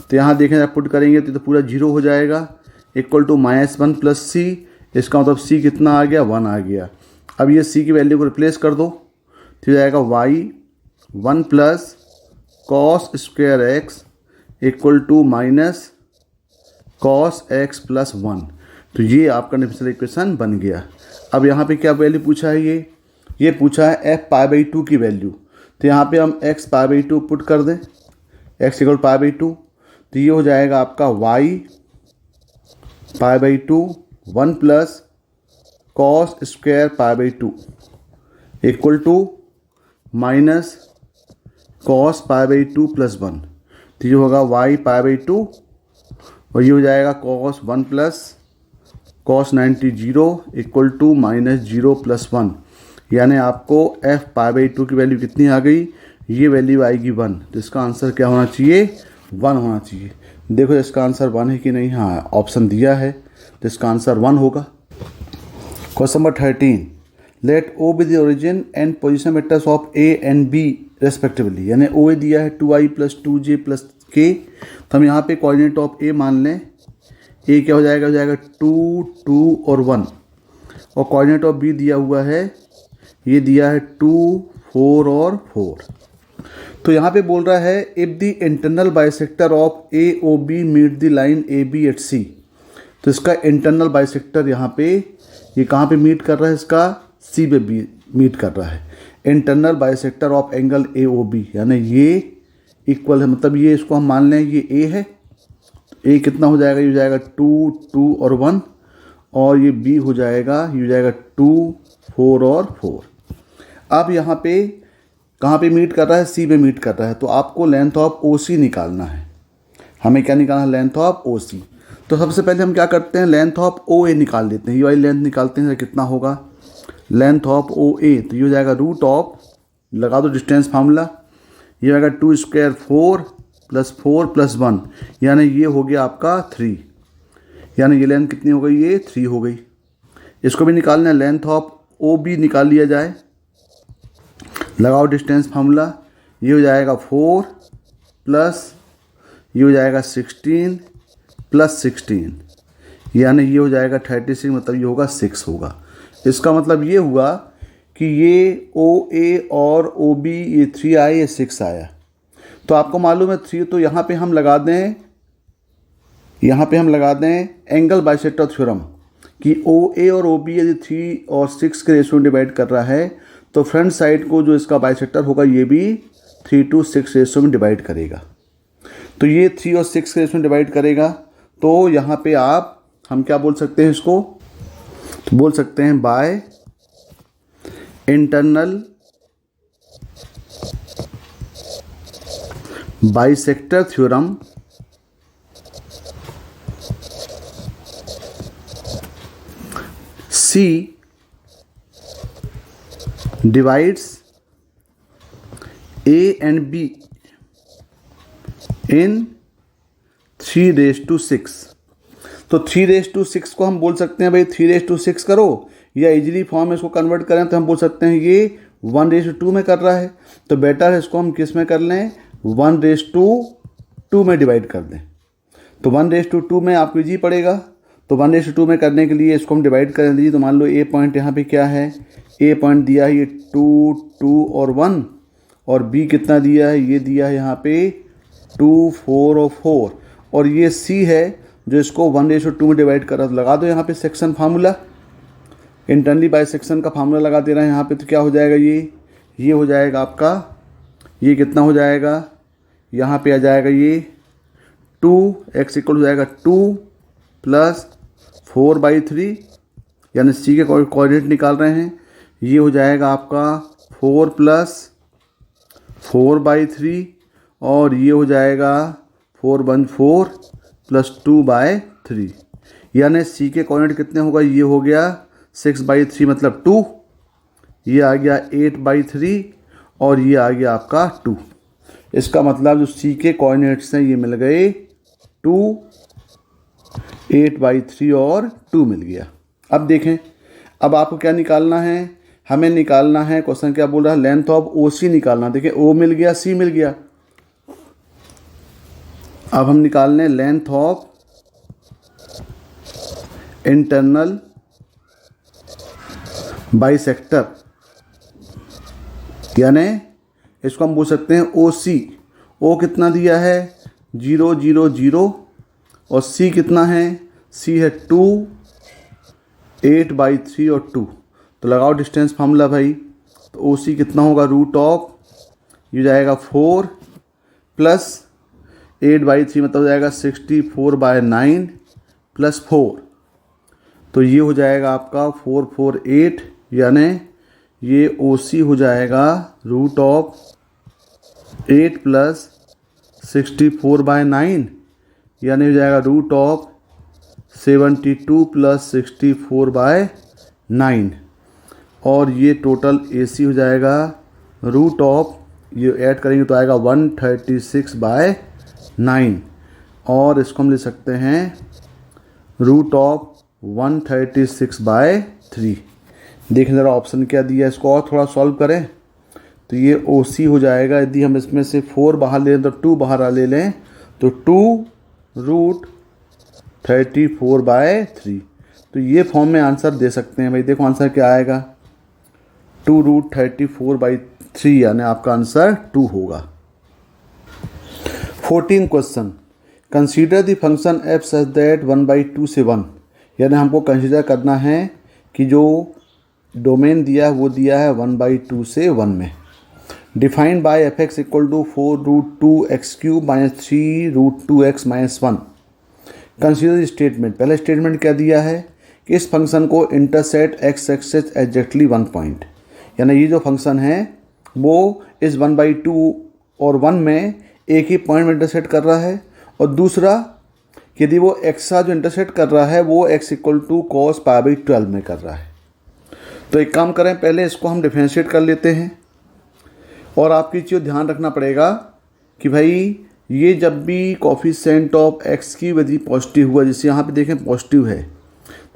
तो यहाँ देखें जब पुट करेंगे तो पूरा 0 हो जाएगा इक्वल टू -1 प्लस c, इसका मतलब c कितना आ गया, 1 आ गया। अब ये c की वैल्यू को रिप्लेस कर दो तो जाएगा y 1 plus cos square x equal to minus cos x plus 1। तो ये आपका डिफरेंशियल इक्वेशन बन गया। अब यहाँ पे क्या वैल्यू पूछा है, ये पूछा है f π/2 की वैल्यू। तो यहाँ पे हम x π/2 पुट कर दें, x इक्वल π/2, तो ये हो जाएगा आपका y π/2 1 plus cos square π/2 equal to minus cos π/2 plus 1। तो ये होगा y π/2 और ये हो जाएगा cos 1 plus cos 90 0 equal to -0 plus 1, यानी आपको f π/2 की वैल्यू कितनी आ गई, ये वैल्यू आएगी 1। तो इसका आंसर क्या होना चाहिए, 1 होना चाहिए। देखो इसका आंसर 1 है कि नहीं, हाँ ऑप्शन दिया है तो इसका आंसर 1 होगा। Question number 13, let O be the origin and position vectors of A and B respectively, यानी ओ ए दिया है 2i + 2j + k, तो हम यहाँ पे कोऑर्डिनेट ऑफ ए मान लें। ए क्या हो जाएगा 2, 2 और 1, और कोऑर्डिनेट ऑफ बी दिया हुआ है, ये दिया है 2, 4 और 4। तो यहाँ पे बोल रहा है if the internal bisector of A O B meet the line A B at C, तो इसका इंटरनल बाइसेक्टर यहाँ पे ये कहाँ पे मीट कर रहा है, इसका सी पे बी मीट कर रहा है। Internal bisector of angle A O B, यानी ये इक्वल है, मतलब ये इसको हम मान लें ये ए है, ए कितना हो जाएगा, ये हो जाएगा 2, 2 और 1, और ये बी हो जाएगा, ये हो जाएगा 2, 4 और 4। अब यहाँ पे कहाँ पे मीट कर रहा है, सी पे मीट कर रहा है, तो आपको लेंथ ऑफ ओ सी निकालना है। हमें क्या निकालना है, लेंथ ऑफ ओ सी। तो सबसे पहले हम क्या करते हैं, लेंथ ऑफ ओ ए निकाल देते हैं। ये वाली लेंथ निकालते हैं, कितना होगा लेंथ ऑफ ओ ए, तो ये हो जाएगा रूट ऑफ, लगा दो डिस्टेंस फार्मूला, ये आएगा 2 स्क्वायर 4 + 4 + 1, यानी ये हो गया आपका 3, यानी ये लेंथ कितनी हो गई, ये 3 हो गई। इसको भी निकालना है, लेंथ ऑफ ओ बी निकाल लिया जाए, लगाओ डिस्टेंस फार्मूला, ये हो जाएगा 4 प्लस ये हो जाएगा 16 + 16, यानी ये हो जाएगा 36, मतलब ये होगा 6 होगा। इसका मतलब ये हुआ कि ये ओ ए और ओ बी ये 3 आए, ये 6 आया। तो आपको मालूम है 3, तो यहाँ पे हम लगा दें एंगल बाइसेक्टर थ्योरम कि ओ ए और ओ बी यदि 3 और 6 के रेशियो में डिवाइड कर रहा है, तो फ्रंट साइड को जो इसका बाइसेक्टर होगा ये भी 3:6 रेशियो में डिवाइड करेगा। तो ये 3 और 6 के रेशियो में डिवाइड करेगा, तो यहाँ पे हम क्या बोल सकते हैं इसको, तो बोल सकते हैं by internal bisector theorem C divides A and B in 3:6। तो 3:6 को हम बोल सकते हैं भाई 3:6 करो, या इजीली फॉर्म में इसको कन्वर्ट करें तो हम बोल सकते हैं ये 1:2 में कर रहा है, तो बेटर है इसको हम किस में कर लें, 1:2 में डिवाइड कर दें। तो 1:2 में आपको इजी पड़ेगा, तो 1:2 में करने के लिए इसको हम डिवाइड कर लीजिए। तो मान लो ए पॉइंट यहाँ पे क्या है, ए पॉइंट दिया है ये 2, 2 और 1, और बी कितना दिया है, ये दिया है यहाँ पे 2, 4 और 4, और ये सी है जो इसको 1:2 में डिवाइड कर रहा है। तो लगा दो यहाँ पे section formula, internally by section का फार्मूला लगा दे रहे हैं यहाँ पे। तो क्या हो जाएगा, ये हो जाएगा आपका, ये कितना हो जाएगा, यहाँ पे आ जाएगा ये 2x इक्वल हो जाएगा 2 + 4/3, यानी सी के कोऑर्डिनेट निकाल रहे हैं, ये हो जाएगा आपका 4 + 4/3, और ये हो जाएगा 4 × 4 + 2/3, यानी सी के कोऑर्डिनेट कितने होगा, ये हो गया 6/3 मतलब 2, ये आ गया 8/3, और ये आ गया आपका 2। इसका मतलब जो सी के कोऑर्डिनेट्स हैं ये मिल गए 2, 8/3 और 2 मिल गया। अब देखें, अब आपको क्या निकालना है, हमें निकालना है, क्वेश्चन क्या बोल रहा है, लेंथ ऑफ ओ सी निकालना। देखिए ओ मिल गया, सी मिल गया, अब हम निकाल लें लेंथ ऑफ इंटरनल बाइसेक्टर, यानी इसको हम बोल सकते हैं ओ सी। ओ कितना दिया है 0, 0, 0, और सी कितना है, सी है 2, 8/3 और 2। तो लगाओ डिस्टेंस फार्मूला भाई, तो ओ सी कितना होगा, रूट ऑफ ये जाएगा 4 + 8/3 मतलब हो जाएगा 64/9 + 4, तो ये हो जाएगा आपका 4, 4, 8, यानी ये ओ सी हो जाएगा रूट ऑफ 8 + 64/9, यानी हो जाएगा रूट ऑफ 72 + 64/9, और ये टोटल ए सी हो जाएगा रूट ऑफ, ये ऐड करेंगे तो आएगा 136/9, और इसको हम लिख सकते हैं रूट ऑफ 136/3, देखें ज़रा ऑप्शन क्या दिया है, इसको और थोड़ा सॉल्व करें तो ये ओ सी हो जाएगा। यदि हम इसमें से 4 बाहर ले लें तो 2 बाहर ले लें तो 2√34/3। तो ये फॉर्म में आंसर दे सकते हैं भाई। देखो आंसर क्या आएगा, 2√34/3 यानी आपका आंसर 2 होगा। 14 question, consider the function F such that 1/2 से 1, यानी हमको कंसीडर करना है कि जो डोमेन दिया है वो दिया है 1/2 से 1 में। Defined by f x equal to 4√2x³ minus 3√2x minus 1। Consider statement, पहला स्टेटमेंट क्या दिया है कि इस फंक्शन को intersect x axis exactly 1 point, यानी ये जो फंक्शन है वो इस 1/2 और 1 में एक ही पॉइंट में इंटरसेक्ट कर रहा है, और दूसरा यदि वो एक्स जो इंटरसेक्ट कर रहा है वो x इक्वल टू cos π/12 में कर रहा है। तो एक काम करें, पहले इसको हम डिफरेंशिएट कर लेते हैं। और आपकी चीज़ ध्यान रखना पड़ेगा कि भाई ये जब भी कोफिशिएंट ऑफ x की यदि पॉजिटिव हुआ, जैसे यहाँ पे देखें पॉजिटिव है,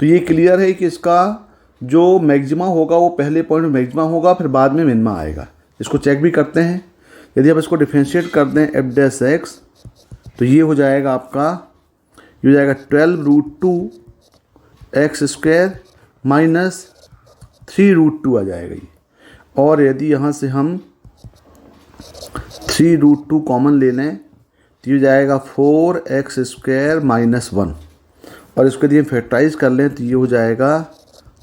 तो ये क्लियर है कि इसका जो मैक्सिमा होगा वो पहले पॉइंट में मैक्सिमा होगा, फिर बाद में मिनिमा आएगा। इसको चेक भी करते हैं। यदि आप इसको डिफरेंशिएट कर दें f' तो ये हो जाएगा आपका, ये हो जाएगा 12√2x² माइनस 3√2 आ जाएगा ये। और यदि यहाँ से हम 3√2 कॉमन ले लें तो ये जाएगा 4x² माइनस 1, और इसको यदि हम फैक्टराइज कर लें तो ये हो जाएगा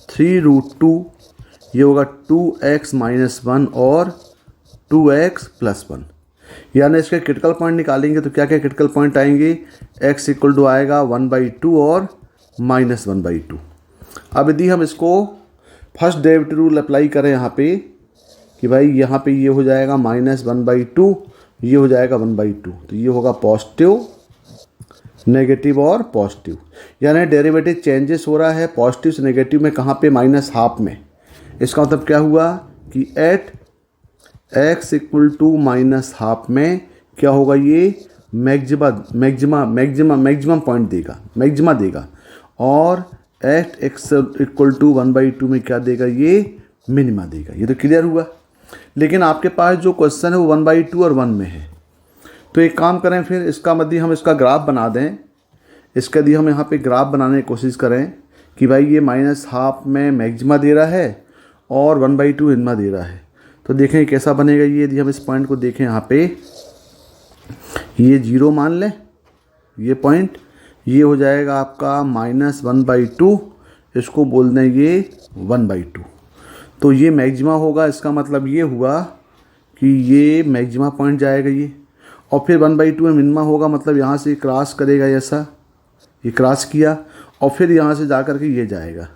3√2, ये होगा 2x माइनस 1 और 2x प्लस 1। यानी इसके क्रिटिकल पॉइंट निकालेंगे तो क्या क्या क्रिटिकल पॉइंट आएंगे, x इक्वल टू आएगा 1/2 और माइनस 1/2। अब यदि हम इसको फर्स्ट डेरिवेटिव रूल अप्लाई करें यहाँ पे कि भाई यहाँ पे ये हो जाएगा माइनस 1/2, ये हो जाएगा 1/2, तो ये होगा पॉजिटिव, नेगेटिव और पॉजिटिव, यानी डेरिवेटिव चेंजेस हो रहा है पॉजिटिव से नेगेटिव में, कहाँ पे, माइनस हाफ में। इसका मतलब क्या हुआ कि at x equal to minus half में क्या होगा, ये मैक्सिमम पॉइंट देगा, मैक्सिमा देगा, और एट x इक्वल टू 1/2 में क्या देगा, ये मिनिमा देगा। ये तो क्लियर हुआ। लेकिन आपके पास जो क्वेश्चन है वो 1/2 और 1 में है, तो एक काम करें फिर, इसका मतलब हम इसका ग्राफ बना दें। इसका यदि हम यहाँ पे ग्राफ बनाने की कोशिश करें कि भाई ये माइनस हाफ में मैक्सिमा दे रहा है और 1/2 मिनिमा दे रहा है, तो देखें कैसा बनेगा ये। यदि हम इस पॉइंट को देखें यहाँ पे, ये 0 मान लें ये पॉइंट, ये हो जाएगा आपका माइनस 1/2, इसको बोल दें ये 1/2, तो ये मैक्सिमा होगा। इसका मतलब ये हुआ कि ये मैक्सिमा पॉइंट जाएगा ये, और फिर 1/2 में मिनिमा होगा, मतलब यहाँ से क्रॉस करेगा, ऐसा ये क्रॉस किया और फिर यहाँ से जा कर के ये जाएगा,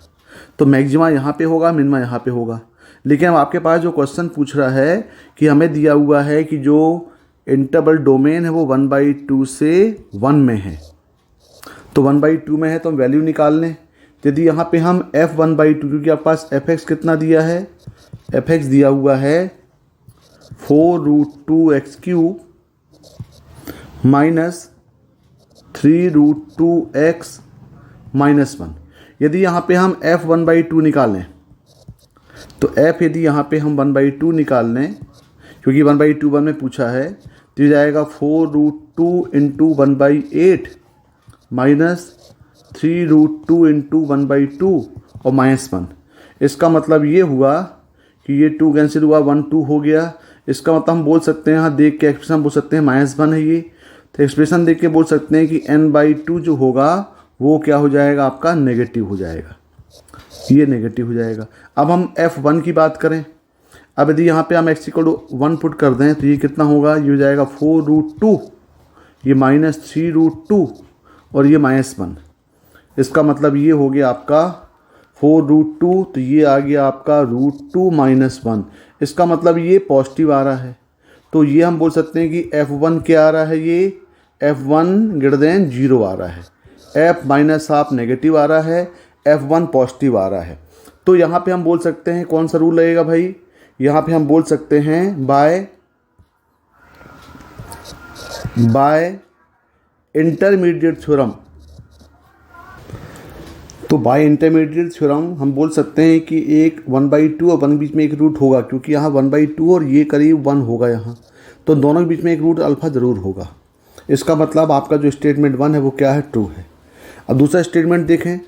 तो मैक्सिमा यहाँ पे होगा, मिनिमा यहाँ पे होगा। लेकिन अब आपके पास जो क्वेश्चन पूछ रहा है कि हमें दिया हुआ है कि जो इंटरवल डोमेन है वो 1/2 से 1 में है, तो 1/2 में है तो हम वैल्यू निकाल लें। यदि यहाँ पे हम f1/2, क्योंकि आपके पास fx कितना दिया है, fx दिया हुआ है 4√2x³ माइनस 3√2x माइनस 1। यदि यहाँ पे हम f1/2 निकालें तो f यदि यहाँ पे हम 1/2 निकाल लें, क्योंकि 1/2 1 में पूछा है, तो ये जाएगा 4√2 इंटू 1/8 माइनस 3√2 इंटू 1/2 और माइनस 1। इसका मतलब ये हुआ कि ये 2 कैंसिल हुआ, 1 2 हो गया। इसका मतलब हम बोल सकते हैं, यहाँ देख के एक्सप्रेशन बोल सकते हैं -1 है ये, तो एक्सप्रेशन देख के बोल सकते हैं कि n/2 जो होगा वो क्या हो जाएगा, आपका नेगेटिव हो जाएगा, ये नेगेटिव हो जाएगा। अब हम f1 की बात करें, अब यदि यहाँ पे हम x इक्वल टू 1 पुट कर दें तो ये कितना होगा, ये हो जाएगा 4√2, ये माइनस 3√2 और ये -1। इसका मतलब ये हो गया आपका 4√2, तो ये आ गया आपका √2 माइनस 1। इसका मतलब ये पॉजिटिव आ रहा है, तो ये हम बोल सकते हैं कि f1 क्या आ रहा है, ये f1 ग्रेटर देन 0 आ रहा है, f माइनस हाफ नेगेटिव आ रहा है, f1 पॉजिटिव आ रहा है। तो यहाँ पे हम बोल सकते हैं कौन सा रूल लगेगा भाई, यहाँ पे हम बोल सकते हैं बाय इंटरमीडिएट थ्योरम। तो बाय इंटरमीडिएट थ्योरम हम बोल सकते हैं कि एक 1/2 और 1 बीच में एक रूट होगा, क्योंकि यहाँ 1/2 और ये करीब 1 होगा यहाँ, तो दोनों के बीच में एक रूट अल्फ़ा ज़रूर होगा। इसका मतलब आपका जो स्टेटमेंट 1 है वो क्या है, ट्रू है। अब दूसरा स्टेटमेंट देखें।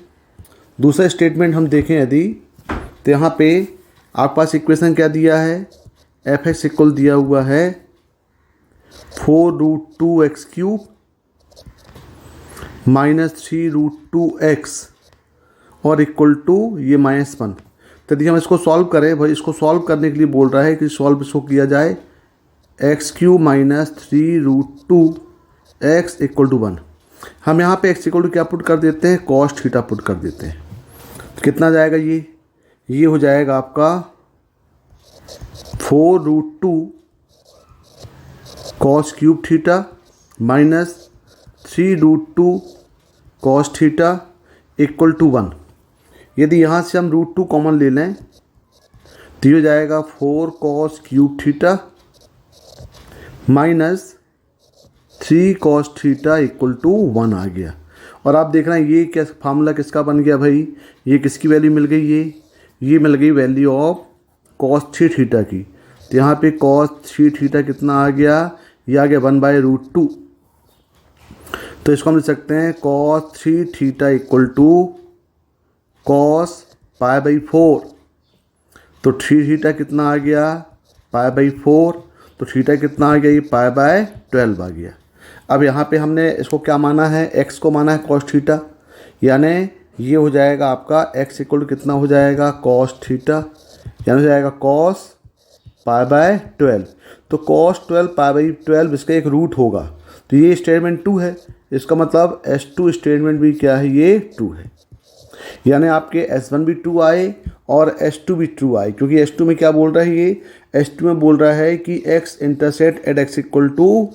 दूसरा स्टेटमेंट हम देखें यदि, तो यहाँ पे आपके पास इक्वेशन क्या दिया है, f(x) इक्वल दिया हुआ है 4√2x³ -3√2x और इक्वल टू ये -1। तो यदि हम इसको सॉल्व करें, भाई इसको सॉल्व करने के लिए बोल रहा है कि सॉल्व इसको किया जाए x³ -3√2x इक्वल टू 1। हम यहाँ पे x इक्वल टू क्या पुट कर देते हैं, cos थीटा पुट कर देते हैं। तो कितना जाएगा ये हो जाएगा आपका 4√2 cos cube theta -3√2 cos theta equal to 1। यदि यहाँ से हम √2 कॉमन ले लें तो ये हो जाएगा 4 cos cube theta -3 cos theta equal to 1 आ गया। और आप देख रहे हैं ये क्या फार्मूला किसका बन गया भाई, ये किसकी वैल्यू मिल गई, ये मिल गई वैल्यू ऑफ cos 3 थीटा की। तो यहाँ पे cos 3 थीटा कितना आ गया, ये आ गया 1/√2। तो इसको हम लिख सकते हैं cos 3 theta equal to cos π/4। तो 3 थीटा कितना आ गया, π/4। तो थीटा कितना आ गया, ये π/12 आ गया। अब यहाँ पे हमने इसको क्या माना है, x को माना है cos थीटा, यानी ये हो जाएगा आपका x इक्वल टू कितना हो जाएगा, cos थीटा, यानी हो जाएगा cos π/12। तो cos 12 π/12 इसका एक रूट होगा। तो ये स्टेटमेंट 2 है, इसका मतलब S2 स्टेटमेंट भी क्या है, ये 2 है। यानी आपके S1 भी 2 आए और S2 भी 2 आए, क्योंकि S2 में क्या बोल रहा है, ये S2 में बोल रहा है कि x intercept at x equal to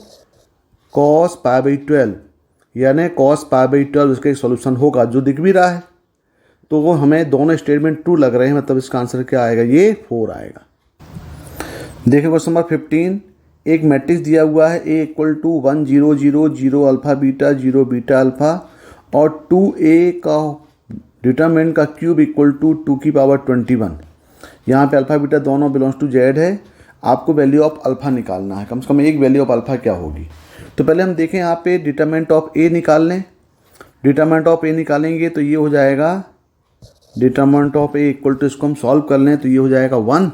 cos π/12, यानी cos π/12 उसका एक सोल्यूशन होगा जो दिख भी रहा है। तो वो हमें दोनों स्टेटमेंट 2 लग रहे हैं, मतलब इसका आंसर क्या आएगा, ये 4 आएगा। देखिए क्वेश्चन नंबर 15, एक मैट्रिक्स दिया हुआ है A equal to 1 0 0 0 alpha beta 0 beta alpha और 2A का डिटरमिनेंट का क्यूब इक्वल टू 2 की पावर 21। यहाँ पे अल्फ़ा बीटा दोनों बिलोंग्स टू Z है। आपको वैल्यू ऑफ अल्फ़ा निकालना है, कम से कम एक वैल्यू ऑफ अल्फ़ा क्या होगी। तो पहले हम देखें यहाँ पे डिटरमिनेंट ऑफ A निकाल लें। डिटरमिनेंट ऑफ A निकालेंगे तो ये हो जाएगा determinant of A equal to, इसको हम सॉल्व कर लें तो ये हो जाएगा 1,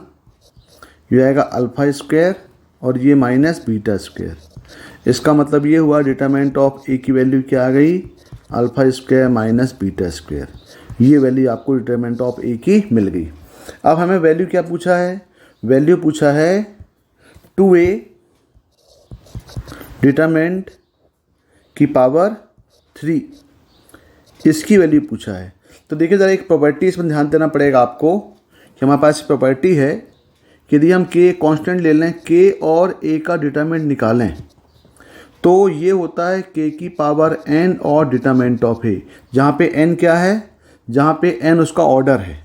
ये आएगा अल्फ़ा स्क्वायर और ये माइनस बीटा स्क्वायर। इसका मतलब ये हुआ डिटरमिनेंट ऑफ A की वैल्यू क्या आ गई, alpha square minus beta square. ये वैल्यू आपको डिटरमिनेंट ऑफ A की मिल गई। अब हमें वैल्यू क्या पूछा है, वैल्यू पूछा है 2A डिटरमिनेंट की पावर 3, इसकी वैल्यू पूछा है। तो देखिए ज़रा एक प्रॉपर्टी इसमें ध्यान देना पड़ेगा आपको कि हमारे पास प्रॉपर्टी है कि यदि हम k कांस्टेंट ले लें, k और a का डिटरमिनेंट निकालें तो ये होता है k की पावर n और डिटरमिनेंट ऑफ a, जहाँ पे n क्या है, जहाँ पे n उसका ऑर्डर है।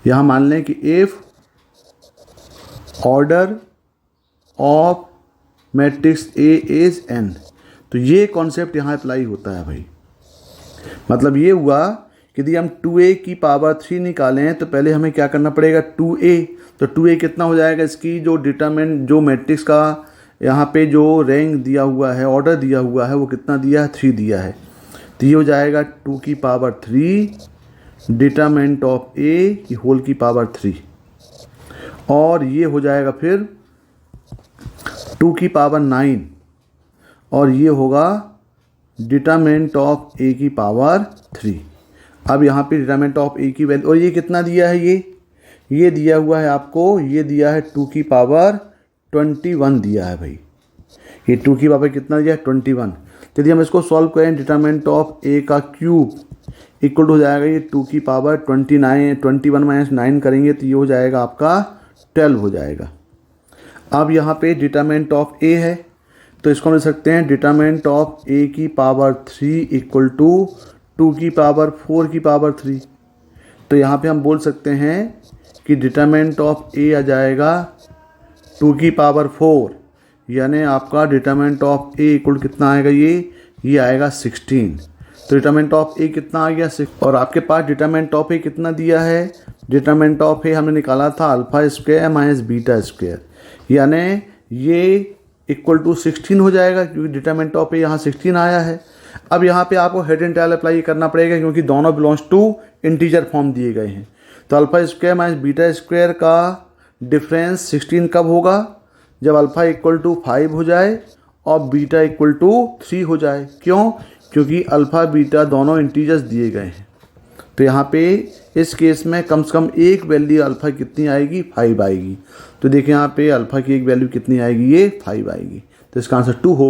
यहाँ मान लें कि if order of matrix A is n, तो ये कॉन्सेप्ट यहाँ अप्लाई होता है भाई। मतलब ये हुआ कि यदि हम 2A की पावर 3 निकालें तो पहले हमें क्या करना पड़ेगा, 2A। तो 2A कितना हो जाएगा, इसकी जो डिटरमिनेंट जो मैट्रिक्स का यहाँ पे जो रैंक दिया हुआ है, ऑर्डर दिया हुआ है, वो कितना दिया है, 3 दिया है। तो ये हो जाएगा 2 की पावर 3 डिटरमिनेंट ऑफ A की होल की पावर 3, और ये हो जाएगा फिर 2 की पावर 9, और ये होगा डिटरमिनेंट ऑफ A की पावर 3। अब यहाँ पे डिटरमिनेंट ऑफ A की वैल्यू, और ये कितना दिया है, ये दिया हुआ है आपको, ये दिया है 2 की पावर 21 दिया है भाई। ये 2 की पावर कितना दिया है, 21। तो यदि हम इसको सॉल्व करें, डिटरमिनेंट ऑफ A का क्यूब इक्वल हो जाएगा ये 2 की पावर 29, 21 माइनस 9 करेंगे तो ये हो जाएगा आपका 12 हो जाएगा। अब यहाँ पे डिटरमिनेंट ऑफ A है, तो इसको हम लिख सकते हैं डिटरमिनेंट ऑफ A की पावर 3 इक्वल टू 2 की पावर 4 की पावर 3। तो यहाँ पे हम बोल सकते हैं कि डिटरमिनेंट ऑफ A आ जाएगा 2 की पावर 4, यानी आपका डिटरमिनेंट ऑफ A इक्वल कितना आएगा, ये आएगा 16। तो डिटरमिनेंट ऑफ ए कितना आ गया 6, और आपके पास डिटरमिनेंट ऑफ ए कितना दिया है, डिटरमिनेंट ऑफ ए हमने निकाला था alpha square minus beta square, यानी ये इक्वल टू 16 हो जाएगा क्योंकि डिटरमिनेंट ऑफ ए यहाँ 16 आया है। अब यहाँ पे आपको हेड एंड टेल अप्लाई करना पड़ेगा क्योंकि दोनों बिलोंग्स टू इंटीजर फॉर्म दिए गए हैं। तो alpha square minus beta square का डिफरेंस 16 कब होगा, जब अल्फा इक्वल टू 5 हो जाए और बीटा इक्वल टू 3 हो जाए। क्यों? क्योंकि अल्फ़ा बीटा दोनों इंटीजर्स दिए गए हैं। तो यहाँ पे इस केस में कम से कम एक वैल्यू अल्फ़ा कितनी आएगी, 5 आएगी। तो देखिए यहाँ पे अल्फ़ा की एक वैल्यू कितनी आएगी, ये 5 आएगी। तो इसका आंसर 2 हो